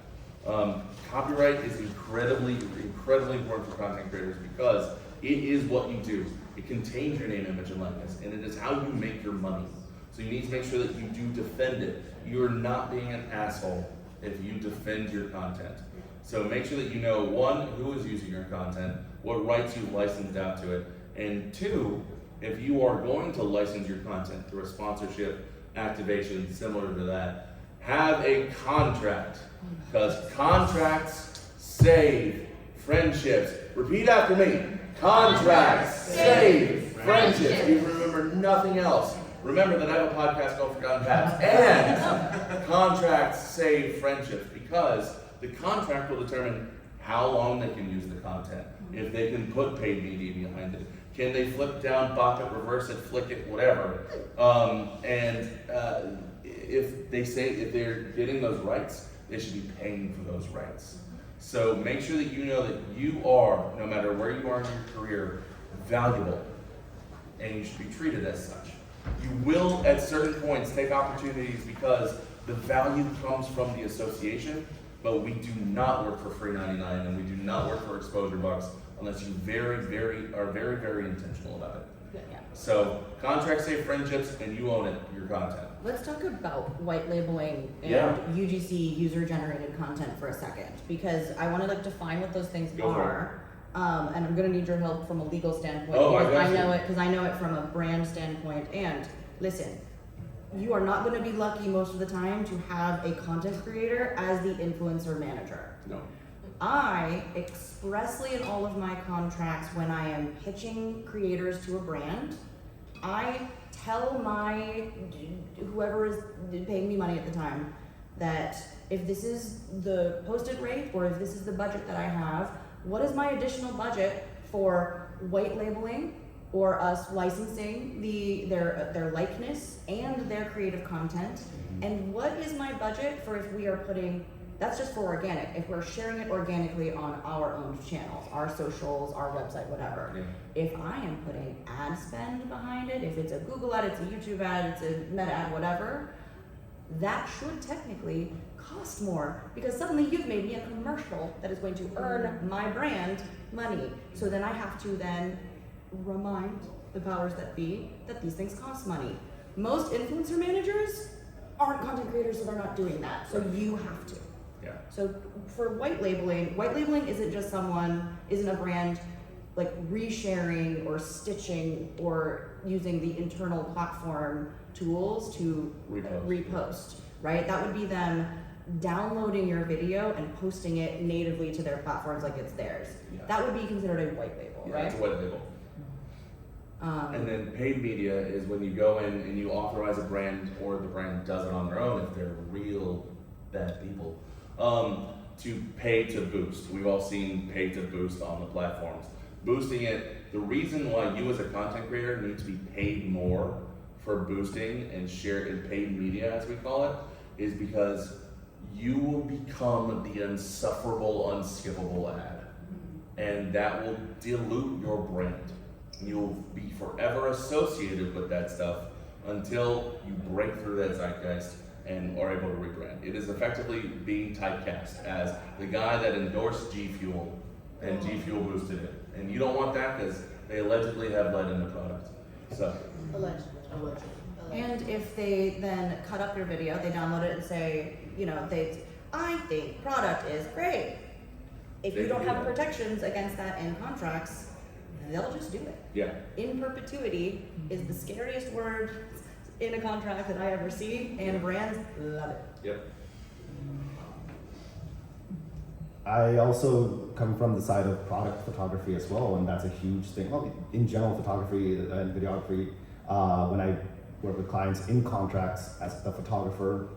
Copyright is incredibly important for content creators because it is what you do. It contains your name, image, and likeness, and it is how you make your money. So you need to make sure that you do defend it. You're not being an asshole if you defend your content. So make sure that you know, one, who is using your content, what rights you've licensed out to it, and two, if you are going to license your content through a sponsorship, activation, similar to that, have a contract, because contracts save friendships. Repeat after me. Contracts save friendships. You remember nothing else. Remember that I have a podcast called Forgotten Paths, and contracts save friendships because the contract will determine how long they can use the content, if they can put paid media behind it, can they flip down, bop it, reverse it, flick it, whatever. If they're getting those rights, they should be paying for those rights. So make sure that you know that you are, no matter where you are in your career, valuable, and you should be treated as such. You will, at certain points, take opportunities because the value comes from the association, but we do not work for free 99, and we do not work for exposure bucks unless you are very intentional about it. Yeah. So contracts save friendships, and you own it, your content. Let's talk about white labeling and Yeah. UGC, user-generated content, for a second, because I want to define what those things Go for it. are. And I'm going to need your help from a legal standpoint Oh, I because got I you. know it. Because I know it from a brand standpoint. And listen, you are not going to be lucky most of the time to have a content creator as the influencer manager. No. I expressly in all of my contracts, when I am pitching creators to a brand, I tell my whoever is paying me money at the time that if this is the posted rate or if this is the budget that I have, what is my additional budget for white labeling or us licensing their likeness and their creative content? And what is my budget for if we are putting, that's just for organic, if we're sharing it organically on our own channels, our socials, our website, whatever. Yeah. If I am putting ad spend behind it, if it's a Google ad, it's a YouTube ad, it's a Meta ad, whatever, that should technically cost more because suddenly you've made me a commercial that is going to earn my brand money. So then I have to then remind the powers that be that these things cost money. Most influencer managers aren't content creators, so they're not doing that. So you have to. Yeah. So for white labeling isn't just isn't a brand like resharing or stitching or using the internal platform tools to repost, right? That would be them downloading your video and posting it natively to their platforms like it's theirs. Yeah. That would be considered a white label, Yeah, right? it's a white label. And then paid media is when you go in and you authorize a brand, or the brand does it on their own if they're real bad people, to pay to boost. We've all seen pay to boost on the platforms. Boosting it, the reason why you as a content creator need to be paid more for boosting and share in paid media, as we call it, is because you will become the insufferable, unskippable ad. And that will dilute your brand. You'll be forever associated with that stuff until you break through that zeitgeist and are able to rebrand. It is effectively being typecast as the guy that endorsed G Fuel and G Fuel boosted it. And you don't want that because they allegedly have lead in the product. So. Allegedly. And if they then cut up your video, they download it and say, I think product is great. If you don't have protections against that in contracts, they'll just do it. Yeah. In perpetuity is the scariest word in a contract that I ever see, and brands love it. Yep. I also come from the side of product photography as well, and that's a huge thing. Well, in general, photography and videography, when I work with clients in contracts as the photographer,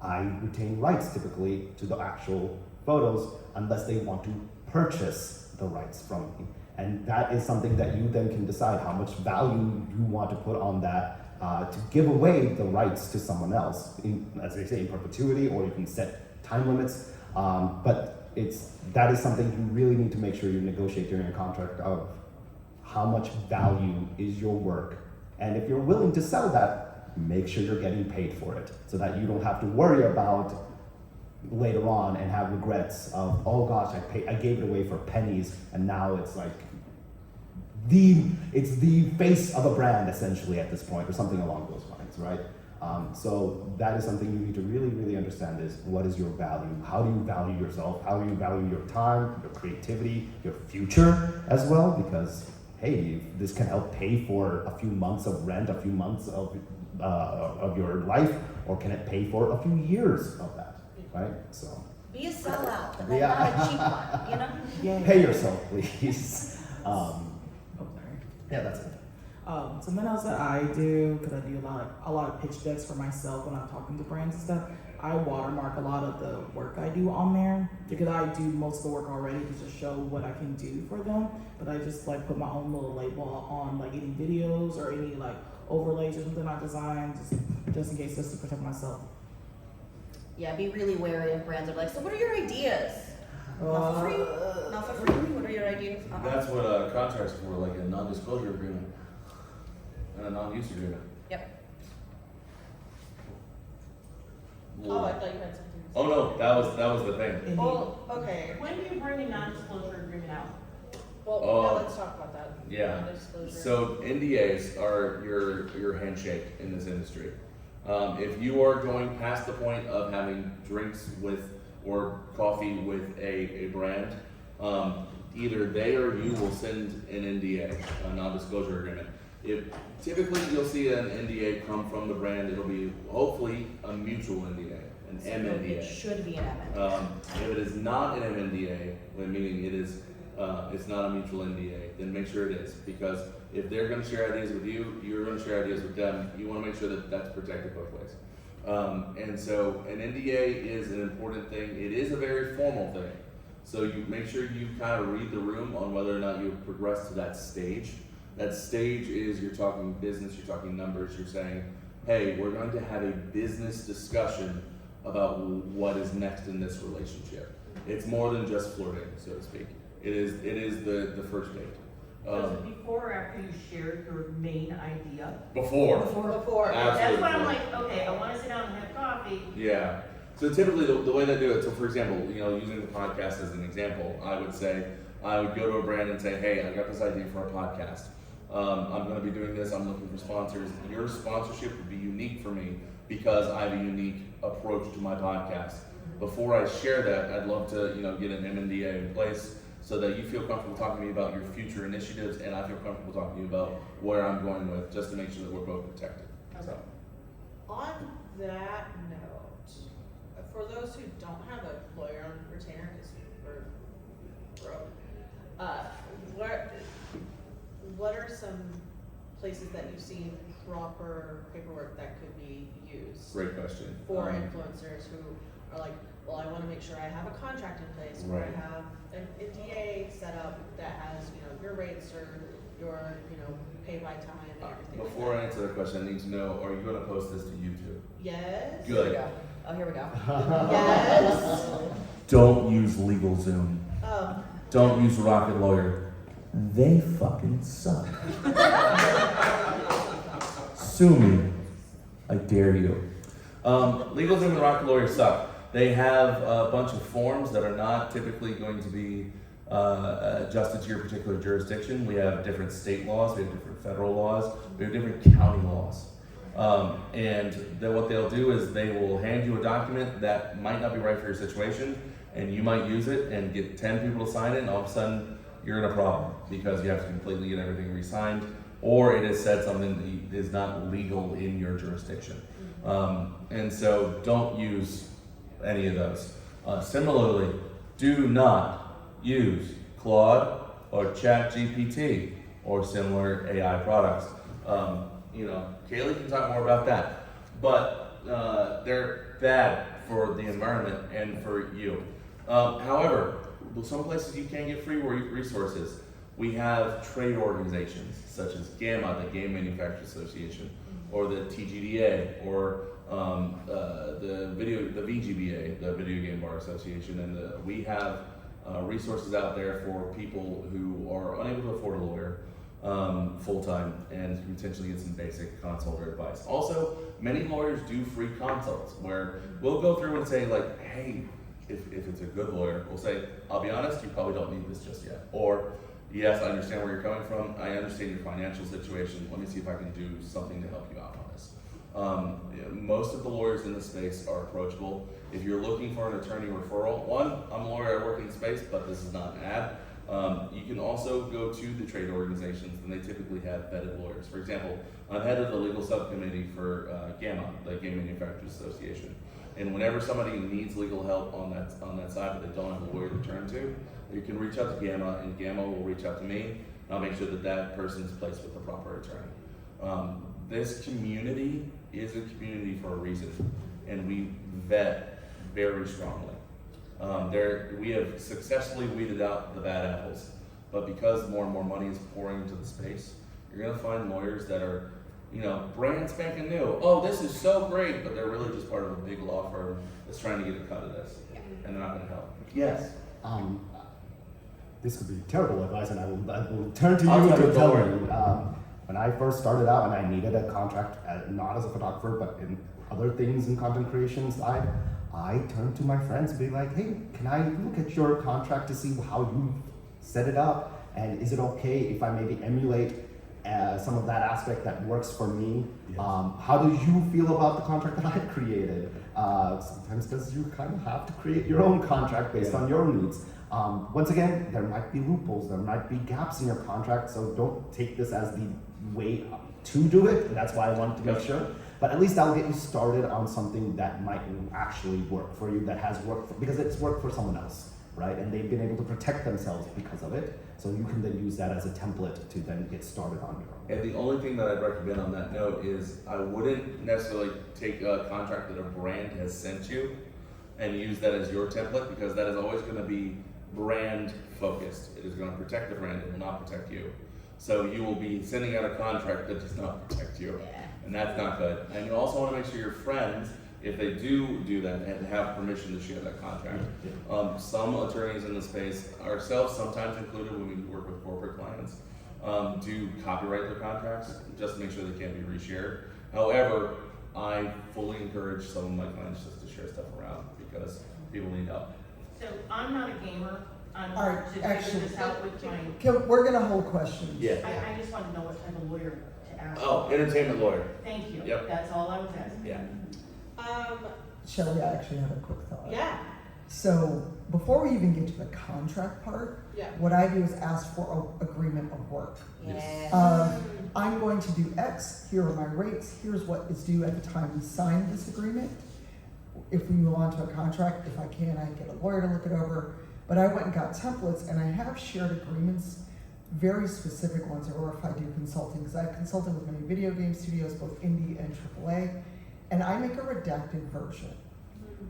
I retain rights typically to the actual photos unless they want to purchase the rights from me. And that is something that you then can decide how much value you want to put on that to give away the rights to someone else, as they say, in perpetuity, or you can set time limits. But that is something you really need to make sure you negotiate during a contract of how much value is your work. And if you're willing to sell that, make sure you're getting paid for it so that you don't have to worry about later on and have regrets of, oh gosh, I gave it away for pennies and now it's like it's the face of a brand essentially at this point, or something along those lines, right? So that is something you need to really, really understand is what is your value? How do you value yourself? How do you value your time, your creativity, your future as well? Because hey, this can help pay for a few months of rent, a few months of your life, or can it pay for a few years of that, right? So Be a sellout, but Yeah. not a cheap one, you know? Yeah. pay yourself, please. Oh, sorry. Yeah, that's it. Something else that I do, because I do a lot of pitch decks for myself when I'm talking to brands and stuff, I watermark a lot of the work I do on there, because I do most of the work already to just show what I can do for them, but I just like put my own little label on like any videos or any like overlays or something I design, just in case, just to protect myself. Yeah, be really wary of brands that are like, so what are your ideas? Not for free? Not for free? What are your ideas? That's what contracts for, like a non-disclosure agreement and a non-use agreement. Yep. Oh, I thought you had something. Oh no, that was the thing. Well, okay. When do you bring a non-disclosure agreement out? Well, Oh. now let's talk about that. Yeah. Non-disclosure. So NDAs are your handshake in this industry. If you are going past the point of having drinks with or coffee with a brand, either they or you will send an NDA, a non-disclosure agreement. If typically you'll see an NDA come from the brand, it'll be hopefully a mutual NDA, an So MNDA. it should be an MNDA. If it is not an MNDA, meaning it's not a mutual NDA, then make sure it is, because if they're going to share ideas with you, you're going to share ideas with them. You want to make sure that that's protected both ways. And so an NDA is an important thing. It is a very formal thing. So you make sure you kind of read the room on whether or not you progress to that stage. That stage is you're talking business, you're talking numbers, you're saying, hey, we're going to have a business discussion about what is next in this relationship. It's more than just flirting, so to speak. It is the first date. Was it before or after you shared your main idea? Before. Before. Absolutely. That's when I'm like, okay, I want to sit down and have coffee. Yeah. So typically the way they do it, so for example, using the podcast as an example, I would go to a brand and say, hey, I got this idea for a podcast. I'm going to be doing this. I'm looking for sponsors. Your sponsorship would be unique for me because I have a unique approach to my podcast. Before I share that, I'd love to, get an MNDA in place so that you feel comfortable talking to me about your future initiatives, and I feel comfortable talking to you about where I'm going with, just to make sure that we're both protected. So. On that note, for those who don't have a lawyer on retainer, because we're broke, what are some places that you've seen proper paperwork that could be used Great question. for influencers who are like, well, I want to make sure I have a contract in place, or Right. I have an NDA set up that has, your rates or your, pay by time and everything. Before I like answer the question, I need to know, are you going to post this to YouTube? that. Yes. Good. Oh, here we go. Yes. Don't use LegalZoom. Oh. Don't use Rocket Lawyer. They fucking suck. Sue me. I dare you. LegalZoom and Rocket Lawyer suck. They have a bunch of forms that are not typically going to be adjusted to your particular jurisdiction. We have different state laws, we have different federal laws, we have different county laws. And then what they'll do is they will hand you a document that might not be right for your situation, and you might use it and get 10 people to sign it, and all of a sudden you're in a problem because you have to completely get everything re-signed, or it has said something that is not legal in your jurisdiction. And so don't use any of those. Similarly, do not use Claude or ChatGPT or similar AI products. Kailey can talk more about that, but they're bad for the environment and for you. However, some places you can get free resources. We have trade organizations such as GAMA, the Game Manufacturers Association, or the TGDA, or the VGBA, the Video Game Bar Association, and we have resources out there for people who are unable to afford a lawyer full-time and can potentially get some basic consulter advice. Also, many lawyers do free consults where we'll go through and say like, hey, if it's a good lawyer, we'll say, I'll be honest, you probably don't need this just yet. Or, yes, I understand where you're coming from. I understand your financial situation. Let me see if I can do something to help you out on this. Most of the lawyers in this space are approachable. If you're looking for an attorney referral, one, I'm a lawyer, I work in the space, but this is not an ad. You can also go to the trade organizations, and they typically have vetted lawyers. For example, I'm head of the legal subcommittee for GAMA, the Game Manufacturers Association. And whenever somebody needs legal help on that side, but they don't have a lawyer to turn to, you can reach out to GAMA, and GAMA will reach out to me, and I'll make sure that person is placed with the proper attorney. This community is a community for a reason, and we vet very strongly. We have successfully weeded out the bad apples, but because more and more money is pouring into the space, you're gonna find lawyers that are, brand spanking new. Oh, this is so great, but they're really just part of a big law firm that's trying to get a cut of this, and they're not gonna help. Yes. This could be terrible advice, and I will turn to I'll you tell to you, tell don't me. When I first started out and I needed a contract, not as a photographer, but in other things in content creation side, I turned to my friends and be like, hey, can I look at your contract to see how you set it up? And is it okay if I maybe emulate some of that aspect that works for me? Yes. How do you feel about the contract that I created? Sometimes because you kind of have to create your own contract based on your needs. Once again, there might be loopholes, there might be gaps in your contract, so don't take this as the way to do it, and that's why I wanted to make sure. But at least that'll get you started on something that might actually work for you, that has worked because it's worked for someone else, right? And they've been able to protect themselves because of it, so you can then use that as a template to then get started on your own. And the only thing that I'd recommend on that note is I wouldn't necessarily take a contract that a brand has sent you and use that as your template, because that is always going to be brand focused. It is going to protect the brand, it will not protect you. So you will be sending out a contract that does not protect you, and that's not good. And you also want to make sure your friends, if they do that, and have permission to share that contract. Some attorneys in the space, ourselves sometimes included when we work with corporate clients, do copyright their contracts just to make sure they can't be reshared. However, I fully encourage some of my clients just to share stuff around because people need help. So I'm not a gamer. I'm All right, just figuring actually, this out with my, We're gonna hold questions. Yeah. I just want to know what type of lawyer to ask. Oh, entertainment lawyer. Thank you. Yep. That's all I was asking. Yeah. Shelly, I actually have a quick thought. Yeah. So before we even get to the contract part, Yeah. what I do is ask for an agreement of work. Yes. I'm going to do X, here are my rates, here's what is due at the time we sign this agreement. If we move on to a contract, if I can, I get a lawyer to look it over. But I went and got templates, and I have shared agreements, very specific ones, or if I do consulting, because I've consulted with many video game studios, both indie and AAA, and I make a redacted version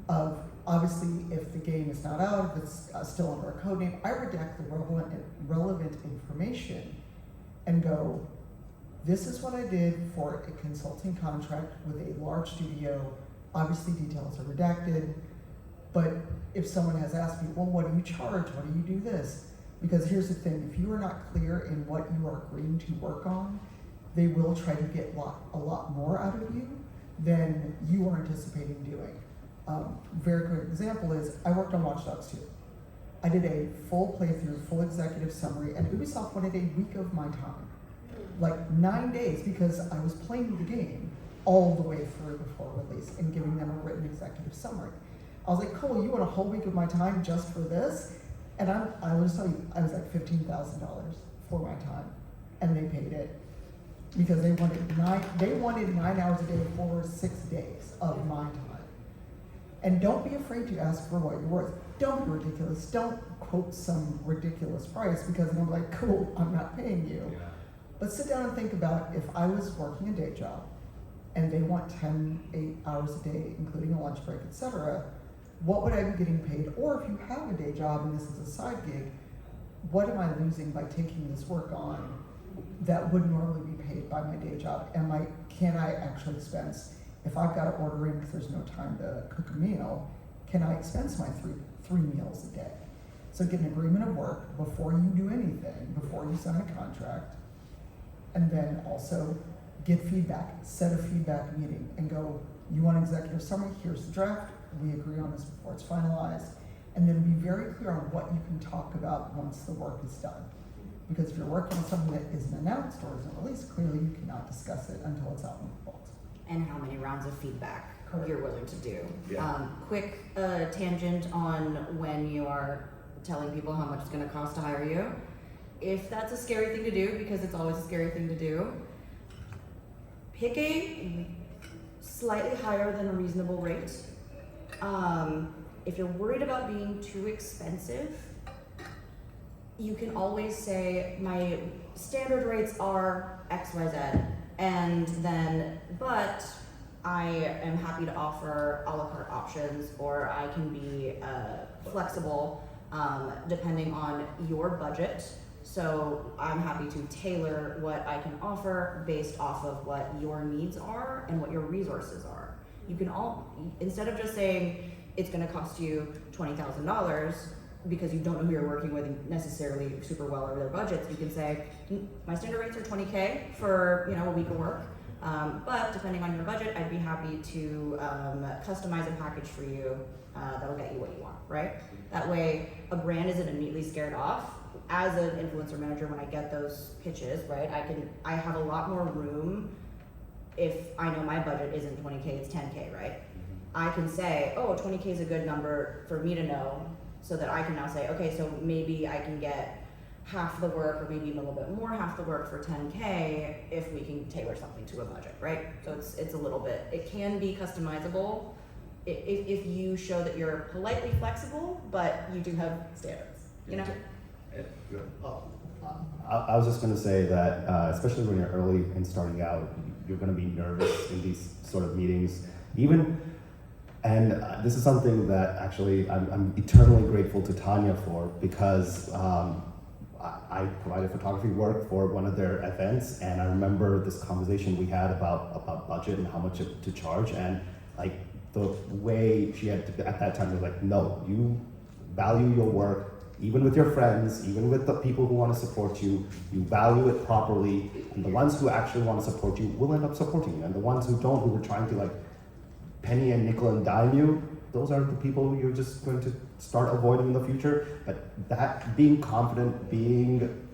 of, obviously, if the game is not out, if it's still under a code name, I redact the relevant information and go, this is what I did for a consulting contract with a large studio. Obviously, details are redacted, but if someone has asked me, well, what do you charge? What do you do this? Because here's the thing, if you are not clear in what you are agreeing to work on, they will try to get a lot more out of you than you are anticipating doing. Very quick example is, I worked on Watch Dogs 2. I did a full playthrough, full executive summary, and Ubisoft wanted a week of my time. Like 9 days, because I was playing the game all the way through before release and giving them a written executive summary. I was like, cool, you want a whole week of my time just for this? And I will just tell you, I was like $15,000 for my time, and they paid it because they wanted 9 hours a day for 6 days of my time. And don't be afraid to ask for what you're worth. Don't be ridiculous. Don't quote some ridiculous price because then I'm like, cool, I'm not paying you. Yeah. But sit down and think about if I was working a day job and they want 8 hours a day, including a lunch break, etc., what would I be getting paid? Or if you have a day job and this is a side gig, what am I losing by taking this work on that would normally be paid by my day job? Can I actually expense if I've got to order in because there's no time to cook a meal, can I expense my three meals a day? So get an agreement of work before you do anything, before you sign a contract, and then also get feedback, set a feedback meeting and go, you want executive summary, here's the draft, we agree on this before it's finalized, and then be very clear on what you can talk about once the work is done. Because if you're working on something that isn't announced or isn't released, clearly you cannot discuss it until it's out in the vault. And how many rounds of feedback Correct. you're willing to do. Yeah. Quick tangent on when you are telling people how much it's going to cost to hire you. If that's a scary thing to do, because it's always a scary thing to do, pick a slightly higher than a reasonable rate. If you're worried about being too expensive, you can always say, my standard rates are XYZ, and then, but I am happy to offer a la carte options, or I can be flexible depending on your budget. So I'm happy to tailor what I can offer based off of what your needs are and what your resources are. You can instead of just saying it's going to cost you $20,000 because you don't know who you're working with necessarily super well over their budgets, you can say, my standard rates are $20K for a week of work. But depending on your budget, I'd be happy to customize a package for you that'll get you what you want, right? That way, a brand isn't immediately scared off. As an influencer manager, when I get those pitches, right, I have a lot more room if I know my budget isn't 20K, it's 10K, right? I can say, oh, 20K is a good number for me to know, so that I can now say, okay, so maybe I can get half the work, or maybe even a little bit more half the work for 10K if we can tailor something to a budget, right? So it's a little bit, it can be customizable if you show that you're politely flexible, but you do have standards, you know? Yeah, good. I was just going to say that, especially when you're early and starting out, you're going to be nervous in these sort of meetings. And this is something that actually I'm eternally grateful to Tanya for, because I provided photography work for one of their events, and I remember this conversation we had about budget and how much to charge, and like the way she had to, at that time was like, no, you value your work. Even with your friends, even with the people who want to support you, you value it properly, and the ones who actually want to support you will end up supporting you, and the ones who don't, who were trying to like penny and nickel and dime you, those are the people who you're just going to start avoiding in the future. But that, being confident, being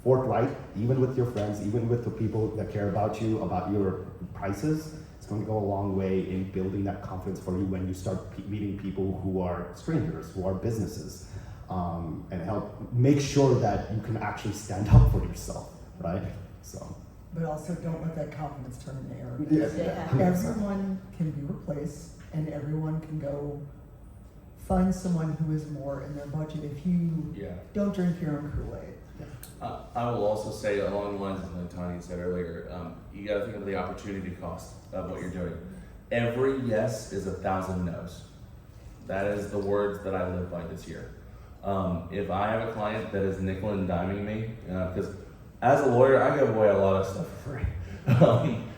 forthright, even with your friends, even with the people that care about you, about your prices, it's going to go a long way in building that confidence for you when you start meeting people who are strangers, who are businesses, and help make sure that you can actually stand up for yourself, right? So. But also don't let that confidence turn into arrogance. Yes. Yeah. Everyone can be replaced, and everyone can go find someone who is more in their budget if you don't drink your own Kool-Aid. I will also say, along the lines of what Tanya said earlier, you got to think of the opportunity cost of what you're doing. Every yes is 1,000 no's. That is the words that I live by this year. If I have a client that is nickel and diming me, because as a lawyer, I give away a lot of stuff for free.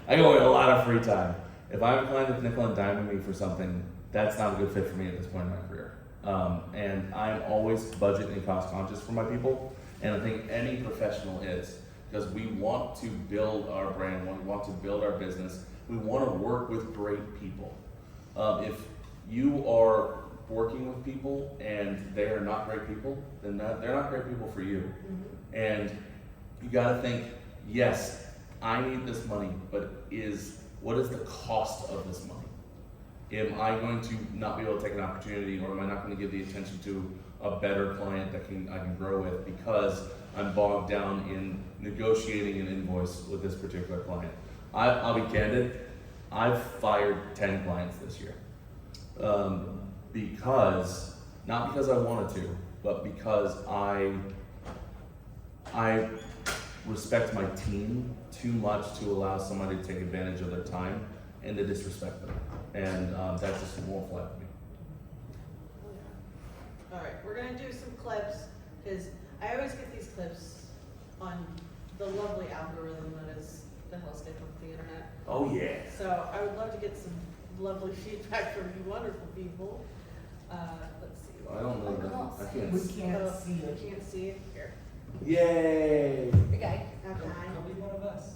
I give away a lot of free time. If I have a client that's nickel and diming me for something, that's not a good fit for me at this point in my career. And I'm always budget and cost conscious for my people. And I think any professional is, because we want to build our brand, we want to build our business, we want to work with great people. If you are working with people and they are not great people, then they're not great people for you. Mm-hmm. And you got to think, yes, I need this money, but what is the cost of this money? Am I going to not be able to take an opportunity, or am I not going to give the attention to a better client that I can grow with because I'm bogged down in negotiating an invoice with this particular client? I'll be candid, I've fired 10 clients this year. Not because I wanted to, but because I respect my team too much to allow somebody to take advantage of their time and to disrespect them. And that just won't fly with me. All right, we're gonna do some clips, because I always get these clips on the lovely algorithm that is the hellscape of the internet. Oh yeah. So I would love to get some lovely feedback from you wonderful people. Let's see. I don't know that. I can't. We can't see You it. can't see it here. Yay! Okay. Okay. be one of us.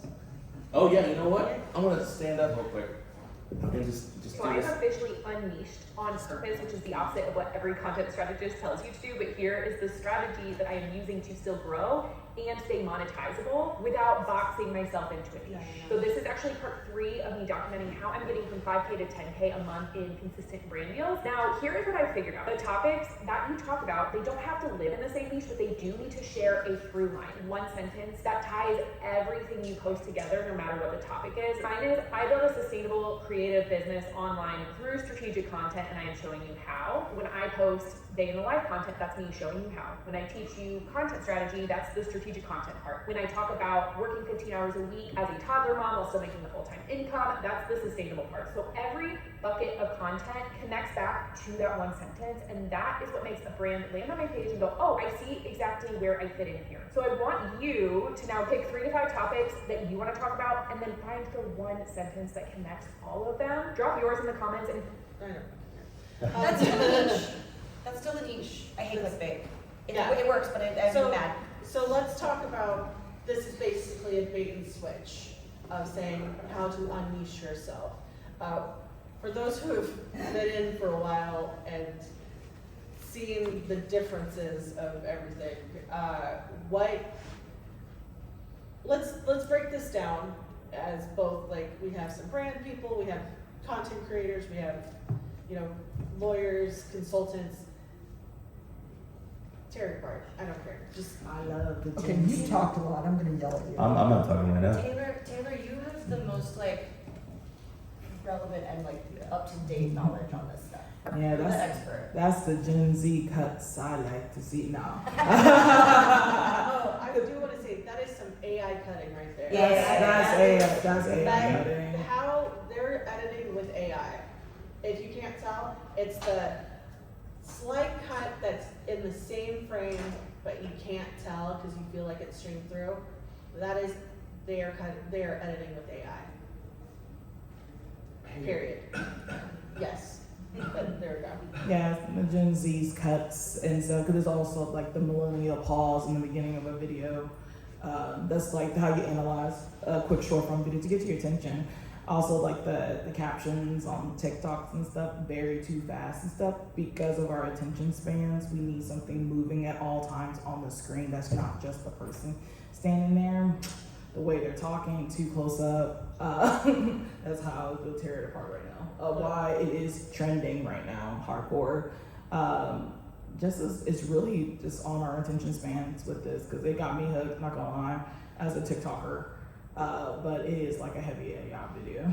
Oh yeah, you know what? I'm gonna stand up real quick and just So do I this. am officially unniched on purpose, which is the opposite of what every content strategist tells you to do, but here is the strategy that I am using to still grow and stay monetizable without boxing myself into a niche. So this is actually part 3 of me documenting how I'm getting from 5K to 10K a month in consistent brand deals. Now, here is what I've figured out. The topics that you talk about, they don't have to live in the same niche, but they do need to share a through line, one sentence that ties everything you post together, no matter what the topic is. Mine is, I build a sustainable, creative business online through strategic content, and I am showing you how. When I post day in the life content, that's me showing you how. When I teach you content strategy, that's the strategic content part. When I talk about working 15 hours a week as a toddler mom while still making a full-time income, that's the sustainable part. So every bucket of content connects back to that one sentence, and that is what makes a brand land on my page and go, oh, I see exactly where I fit in here. So I want you to now pick 3 to 5 topics that you want to talk about, and then find the one sentence that connects all of them. Drop yours in the comments, and I know. That's still a niche. That's still a niche. I hate clickbait. It works, but I'm So- mad. So let's talk about, this is basically a bait and switch of saying how to unniche yourself. For those who have been in for a while and seen the differences of everything, let's break this down as both, like, we have some brand people, we have content creators, we have, lawyers, consultants. Tear it apart. I don't care. Just I love the Okay, you talked a lot, I'm gonna yell at you. I'm not talking right now. Taylor, you have the most relevant and up to date knowledge on this stuff. Yeah, You're the expert. that's the Gen Z cuts I like to see now. oh, I do want to say that is some AI cutting right there. That's AI That- cutting. how they're editing with AI. If you can't tell, it's the slight cut that's in the same frame, but you can't tell because you feel like it's streamed through. That is, they are editing with AI. Period. Yes, but there we go. Yeah, the Gen Z's cuts, and so because there's also like the millennial pause in the beginning of a video. That's like how you analyze a quick short form video to get your attention. Also, like the captions on TikToks and stuff, very too fast and stuff because of our attention spans. We need something moving at all times on the screen. That's not just the person standing there. The way they're talking, too close up. That's how they'll tear it apart right now. Why it is trending right now, hardcore. It's really just on our attention spans with this because it got me hooked. Not gonna lie, as a TikToker. But it is like a heavy AI video.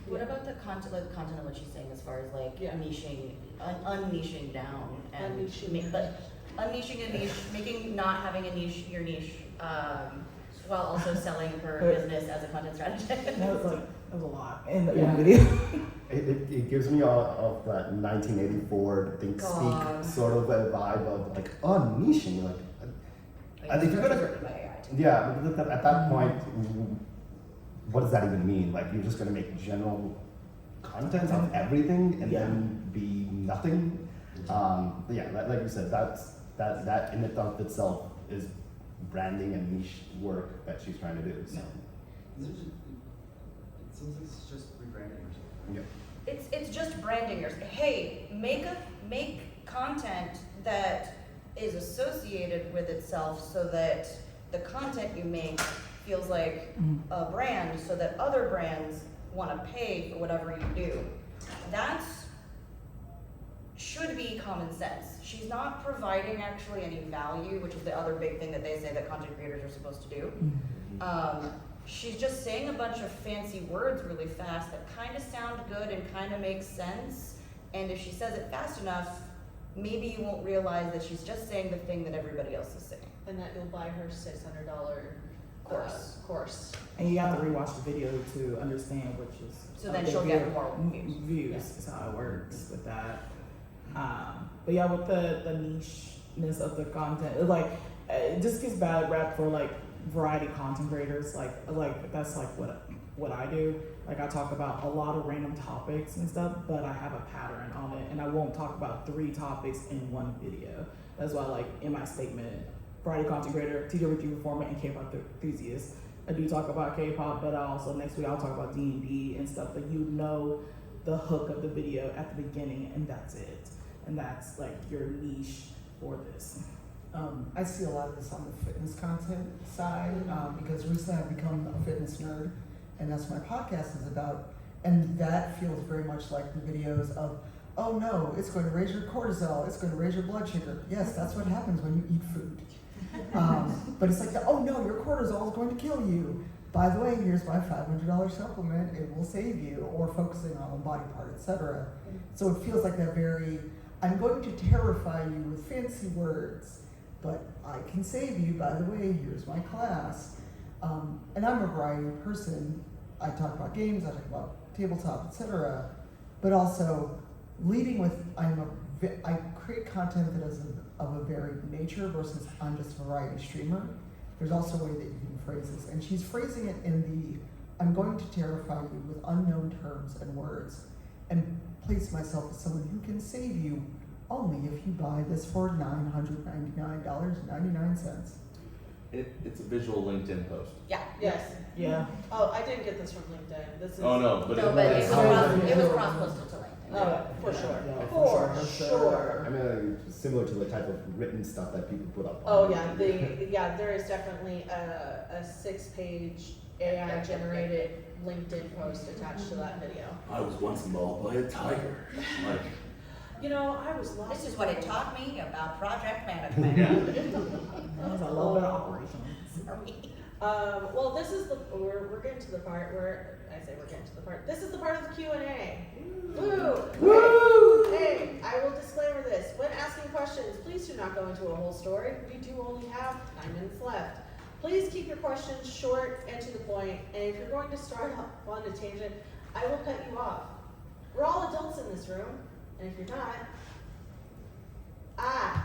What about the content of what she's saying as far as niching, unniching down and Unniching. but unniching a niche, not having a niche your niche, while also selling her business as a content strategist. That was a lot in the video. It gives me all of that 1984 think God. speak sort of a vibe of niching, I think you're gonna. By AI too. Yeah, because at that point, what does that even mean? Like, you're just going to make general content of everything and then be nothing? But yeah, like you said, that in and of itself is branding and niche work that she's trying to do. So. It seems like it's just rebranding or something. Yeah. It's just branding yours. Hey, make content that is associated with itself so that the content you make feels like a brand so that other brands want to pay for whatever you do. That should be common sense. She's not providing actually any value, which is the other big thing that they say that content creators are supposed to do. She's just saying a bunch of fancy words really fast that kind of sound good and kind of make sense. And if she says it fast enough, maybe you won't realize that she's just saying the thing that everybody else is saying. And that you'll buy her $600 course. And you have to rewatch the video to understand which is. So then she'll get more views. Is how it works with that. But yeah, with the nicheness of the content, it just gets bad rap for variety content creators, like that's like what I do. Like I talk about a lot of random topics and stuff, but I have a pattern on it, and I won't talk about 3 topics in one video. That's why, like in my statement, variety content creator, TWG performer, and K-pop enthusiast. I do talk about K-pop, but I also next week I'll talk about D&D and stuff. But you know the hook of the video at the beginning, and that's it. And that's like your niche for this. I see a lot of this on the fitness content side because recently I've become a fitness nerd, and that's what my podcast is about. And that feels very much like the videos of, oh no, it's going to raise your cortisol, it's going to raise your blood sugar. Yes, that's what happens when you eat food. But it's like, oh no, your cortisol is going to kill you. By the way, here's my $500 supplement, it will save you, or focusing on one body part, etc. So it feels like that very, I'm going to terrify you with fancy words, but I can save you, by the way, here's my class. And I'm a variety person. I talk about games, I talk about tabletop, etc. But also leading with, I create content that is of a varied nature versus I'm just a variety streamer. There's also a way that you can phrase this. And she's phrasing it in the, I'm going to terrify you with unknown terms and words and place myself as someone who can save you only if you buy this for $999.99. It's a visual LinkedIn post. Yeah. Yes. Yeah. Oh, I didn't get this from LinkedIn. This is. Oh no, but No, but it it's was cross-posted to LinkedIn. Oh, for sure. Yeah, For sure. I mean, similar to the type of written stuff that people put up. Oh on yeah, there is definitely a 6-page AI generated LinkedIn post attached to that video. I was once mauled by a tiger. Like, You know, I was lost. This is what it taught me about project management. yeah. That was a little bit of operations. Well, this is we're getting to the part where I say we're getting to the part. This is the part of the Q&A. Woo! Woo! Hey, I will disclaimer this. When asking questions, please do not go into a whole story. We do only have 9 minutes left. Please keep your questions short and to the point. And if you're going to start on a tangent, I will cut you off. We're all adults in this room, and if you're not, I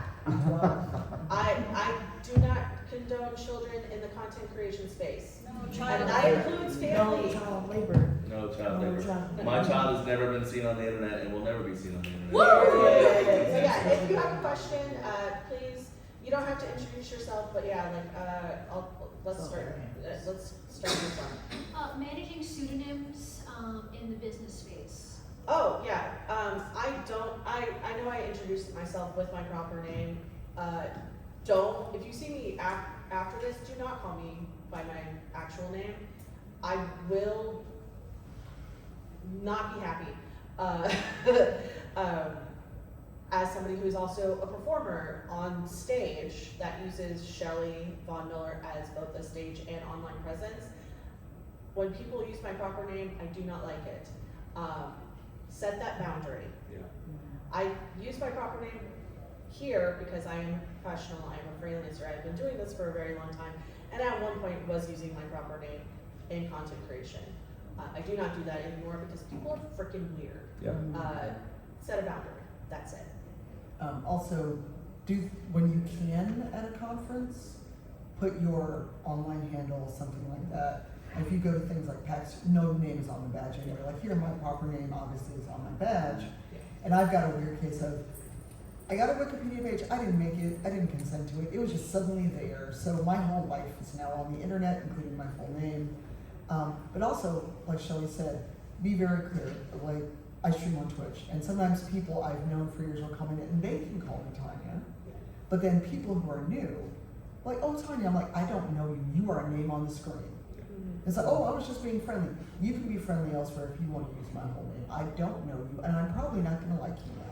do not condone children in the content creation space. No child And that labor. includes No family. child labor. No child No labor. child. My child has never been seen on the internet and will never be seen on the internet. So yeah, if you have a question, please, you don't have to introduce yourself, but yeah, like, let's start this one. Managing pseudonyms in the business space. Oh, yeah, I know I introduced myself with my proper name. If you see me after this, do not call me by my actual name. I will not be happy. As somebody who is also a performer on stage that uses Shelly Von Miller as both a stage and online presence, when people use my proper name, I do not like it. Set that boundary. Yeah. I use my proper name here because I am a professional, I am a freelancer, I've been doing this for a very long time, and at one point was using my proper name in content creation. I do not do that anymore because people are freaking weird. Yeah. Set a boundary, that's it. Also, when you can at a conference, put your online handle, something like that. If you go to things like PAX, no name is on the badge anyway. Like here, my proper name obviously is on my badge. And I've got a weird case of, I got a Wikipedia page, I didn't make it, I didn't consent to it, it was just suddenly there. So my whole life is now on the internet, including my full name. But also, like Shelly said, be very clear. Like, I stream on Twitch, and sometimes people I've known for years will come in and they can call me Tanya. But then people who are new, like, oh Tanya, I'm like, I don't know you, you are a name on the screen. It's like, oh, I was just being friendly. You can be friendly elsewhere if you want to use my whole name. I don't know you, and I'm probably not going to like you now.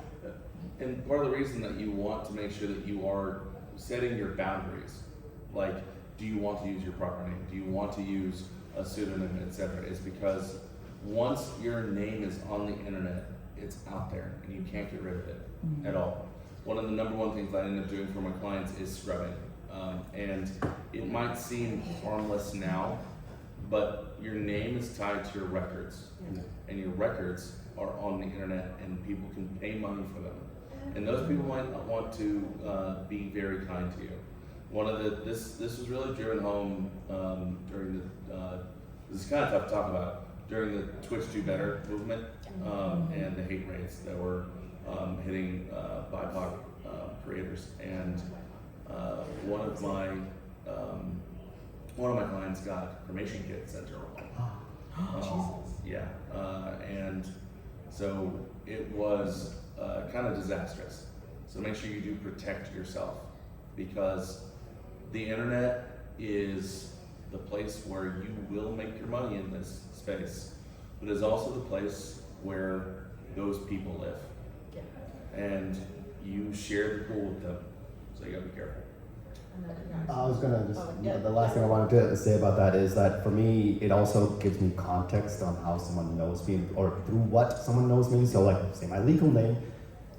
And part of the reason that you want to make sure that you are setting your boundaries, like, do you want to use your proper name? Do you want to use a pseudonym, etc., is because once your name is on the internet, it's out there, and you can't get rid of it at all. One of the number one things that I end up doing for my clients is scrubbing. And it might seem harmless now, but your name is tied to your records, and your records are on the internet, and people can pay money for them. And those people might not want to be very kind to you. this was really driven home during the this is kind of tough to talk about during the Twitch Do Better movement and the hate rates that were hitting BIPOC creators, and one of my clients got a cremation kit sent to her home. Yeah, and so it was kind of disastrous. So make sure you do protect yourself, because the internet is the place where you will make your money in this space, but it's also the place where those people live. And you share the pool with them, so you gotta be careful. I was gonna the last thing I wanted to say about that is that for me, it also gives me context on how someone knows me or through what someone knows me. So like, say my legal name,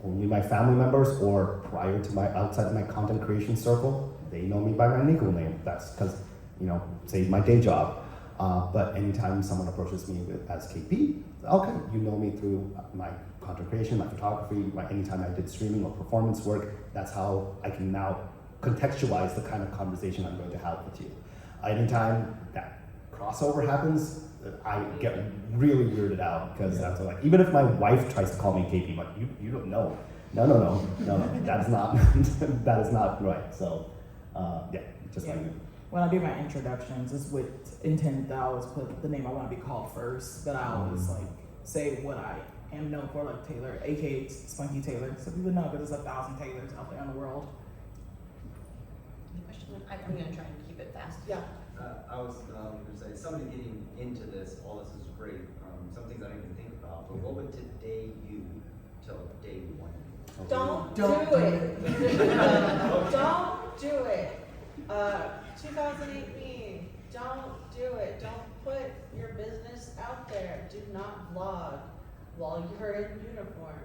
only my family members or prior to outside of my content creation circle, they know me by my legal name. That's because, say my day job. But anytime someone approaches me as KP, okay, you know me through my content creation, my photography, anytime I did streaming or performance work, that's how I can now contextualize the kind of conversation I'm going to have with you. Anytime that crossover happens, I get really weirded out, because that's like, even if my wife tries to call me KP, I'm like, you don't know. No, that's not, that is not right. So, just like. When I do my introductions, it's with intent that I always put the name I want to be called first, but I always like say what I am known for, like Taylor, aka Spunky Taylor, so people know, because there's 1,000 Taylors out there in the world. I'm gonna try and keep it fast. Yeah. I was going to say, somebody getting into this, all this is great. Some things I didn't even think about, but what would today you tell day one? Don't do it. Don't do it. 2018, don't do it. Don't put your business out there. Do not vlog while you're in uniform.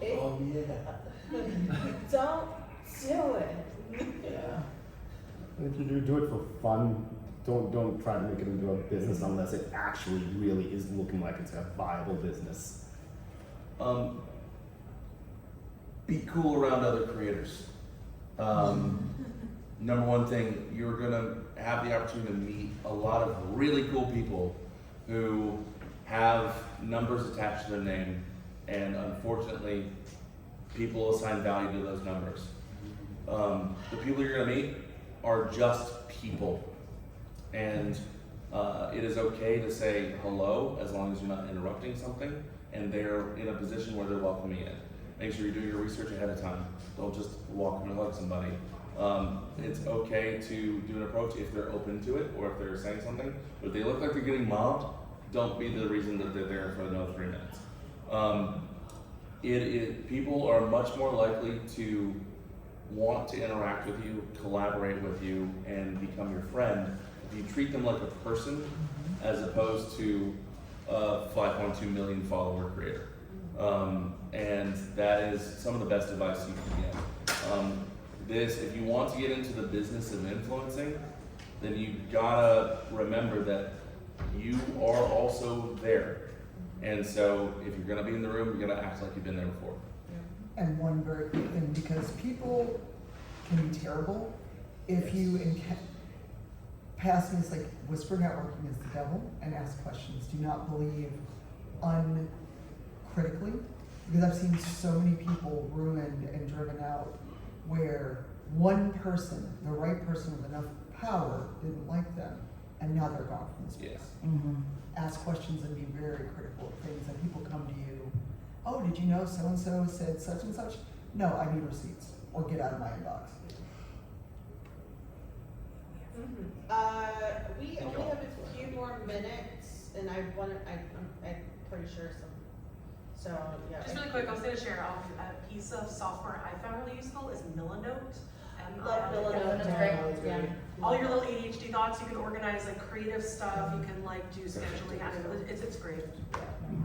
Oh yeah. Don't do it. Yeah. If you do it for fun, don't try to make it into a business unless it actually really is looking like it's a viable business. Be cool around other creators. Number one thing, you're gonna have the opportunity to meet a lot of really cool people who have numbers attached to their name, and unfortunately, people assign value to those numbers. The people you're gonna meet are just people, and it is okay to say hello as long as you're not interrupting something, and they're in a position where they're welcoming in. Make sure you do your research ahead of time. Don't just walk up and hug somebody. It's okay to do an approach if they're open to it or if they're saying something. But if they look like they're getting mobbed, don't be the reason that they're there for another 3 minutes. People are much more likely to want to interact with you, collaborate with you, and become your friend if you treat them like a person as opposed to a 5.2 million follower creator. And that is some of the best advice you can get. If you want to get into the business of influencing, then you gotta remember that you are also there. And so if you're gonna be in the room, you're gonna act like you've been there before. And one very quick thing, because people can be terrible if you pass me, it's like whisper networking is the devil, and ask questions. Do not believe uncritically, because I've seen so many people ruined and driven out where one person, the right person with enough power, didn't like them, and now they're gone from the space. Yes. Ask questions and be very critical of things, and people come to you, oh, did you know so-and-so said such and such? No, I need receipts, or get out of my inbox. We only have a few more minutes, and I'm pretty sure so yeah. Just really quick, I was going to share a piece of software I found really useful is Milanote. Love Milanote. That's great. Yeah. All your little ADHD thoughts, you can organize like creative stuff, you can like do scheduling, it's great.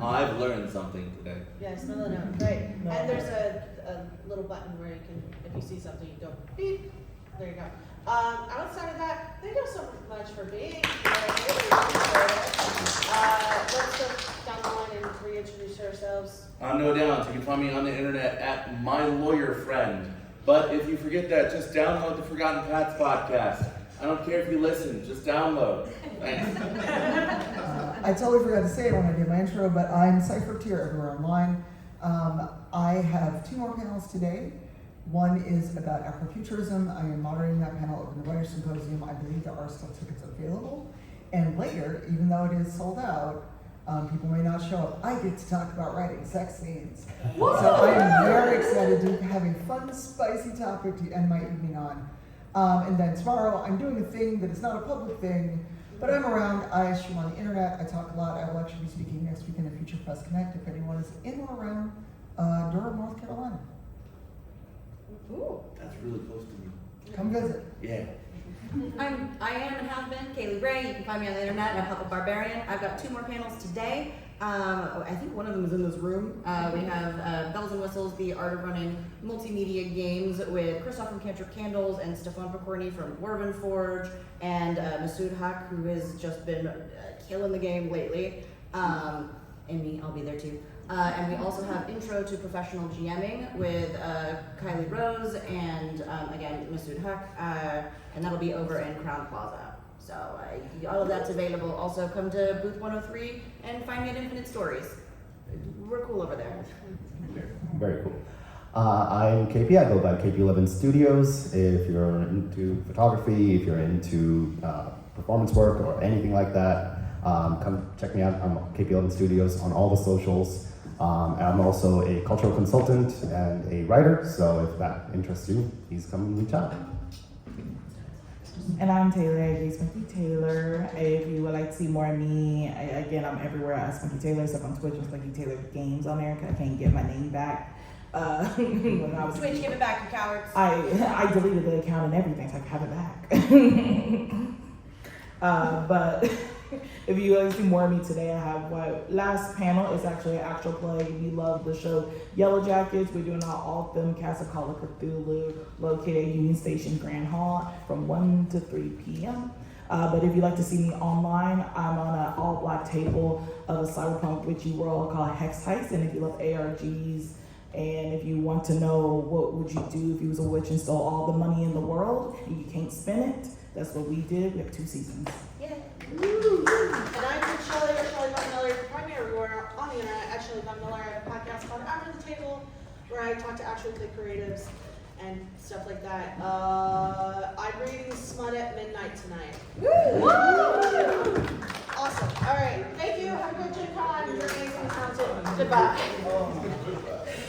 I've learned something today. Yes, Milanote, great. And there's a little button where you can, if you see something, you go beep. There you go. Outside of that, thank you so much for being here. Really appreciate it. Let's go down the line and reintroduce ourselves. I'm Noah Downs. You can find me on the internet at my lawyer friend. But if you forget that, just download the Forgotten Pats podcast. I don't care if you listen, just download. Thanks. I totally forgot to say it when I did my intro, but I'm Cypher Tier everywhere online. I have 2 more panels today. One is about Afrofuturism. I am moderating that panel over the Writer Symposium. I believe there are still tickets available. And later, even though it is sold out, people may not show up. I get to talk about writing sex scenes. Whoa! So I am very excited to have a fun, spicy topic to end my evening on. And then tomorrow, I'm doing a thing that is not a public thing, but I'm around. I stream on the internet. I talk a lot. I will actually be speaking next week in the Future Press Connect if anyone is in or around Durham, North Carolina. Ooh. That's really close to me. Come visit. Yeah. I am and have been Kailey Bray. You can find me on the internet at Puppet Barbarian. I've got 2 more panels today. I think one of them is in this room. We have Bells and Whistles, the art of running multimedia games with Christoph from Cantrip Candles and Stefan Pokorny from Dwarven Forge and Masood Haq, who has just been killing the game lately. And me, I'll be there too. And we also have Intro to Professional GMing with Kylie Rose and again Masood Haq, and that'll be over in Crown Plaza. So all of that's available. Also come to booth 103 and find me at Infinite Stories. We're cool over there. Very cool. I'm KP. I go by KP11 Studios. If you're into photography, if you're into performance work or anything like that, come check me out. I'm KP11 Studios on all the socials. I'm also a cultural consultant and a writer, so if that interests you, please come and reach out. And I'm Taylor, aka Smoky Taylor. If you would like to see more of me, again, I'm everywhere at Smoky Taylor, except on Twitch, with Smoky Taylor Games on there, because I can't get my name back. When I was Twitch, give it back, you cowards. I deleted the account and everything, so I can have it back. But if you like to see more of me today, I have last panel is actually an actual play. If you love the show Yellow Jackets, we're doing our all-film cast of Call of Cthulhu, located at Union Station Grand Hall from 1 to 3 p.m. But if you'd like to see me online, I'm on an all-black table of a cyberpunk witchy world called Hex Heist. And if you love ARGs, and if you want to know what would you do if you was a witch and stole all the money in the world and you can't spend it, that's what we did. We have 2 seasons. Yeah. Woo! And I'm Shelly or Shelly Von Miller. You can find me everywhere on the internet at Shelly Von Miller. I have a podcast called After the Table where I talk to actual play creatives and stuff like that. I'm reading Smut at midnight tonight. Woo! Awesome. All right. Thank you. Have a good GenCon. You're amazing, talented. Goodbye.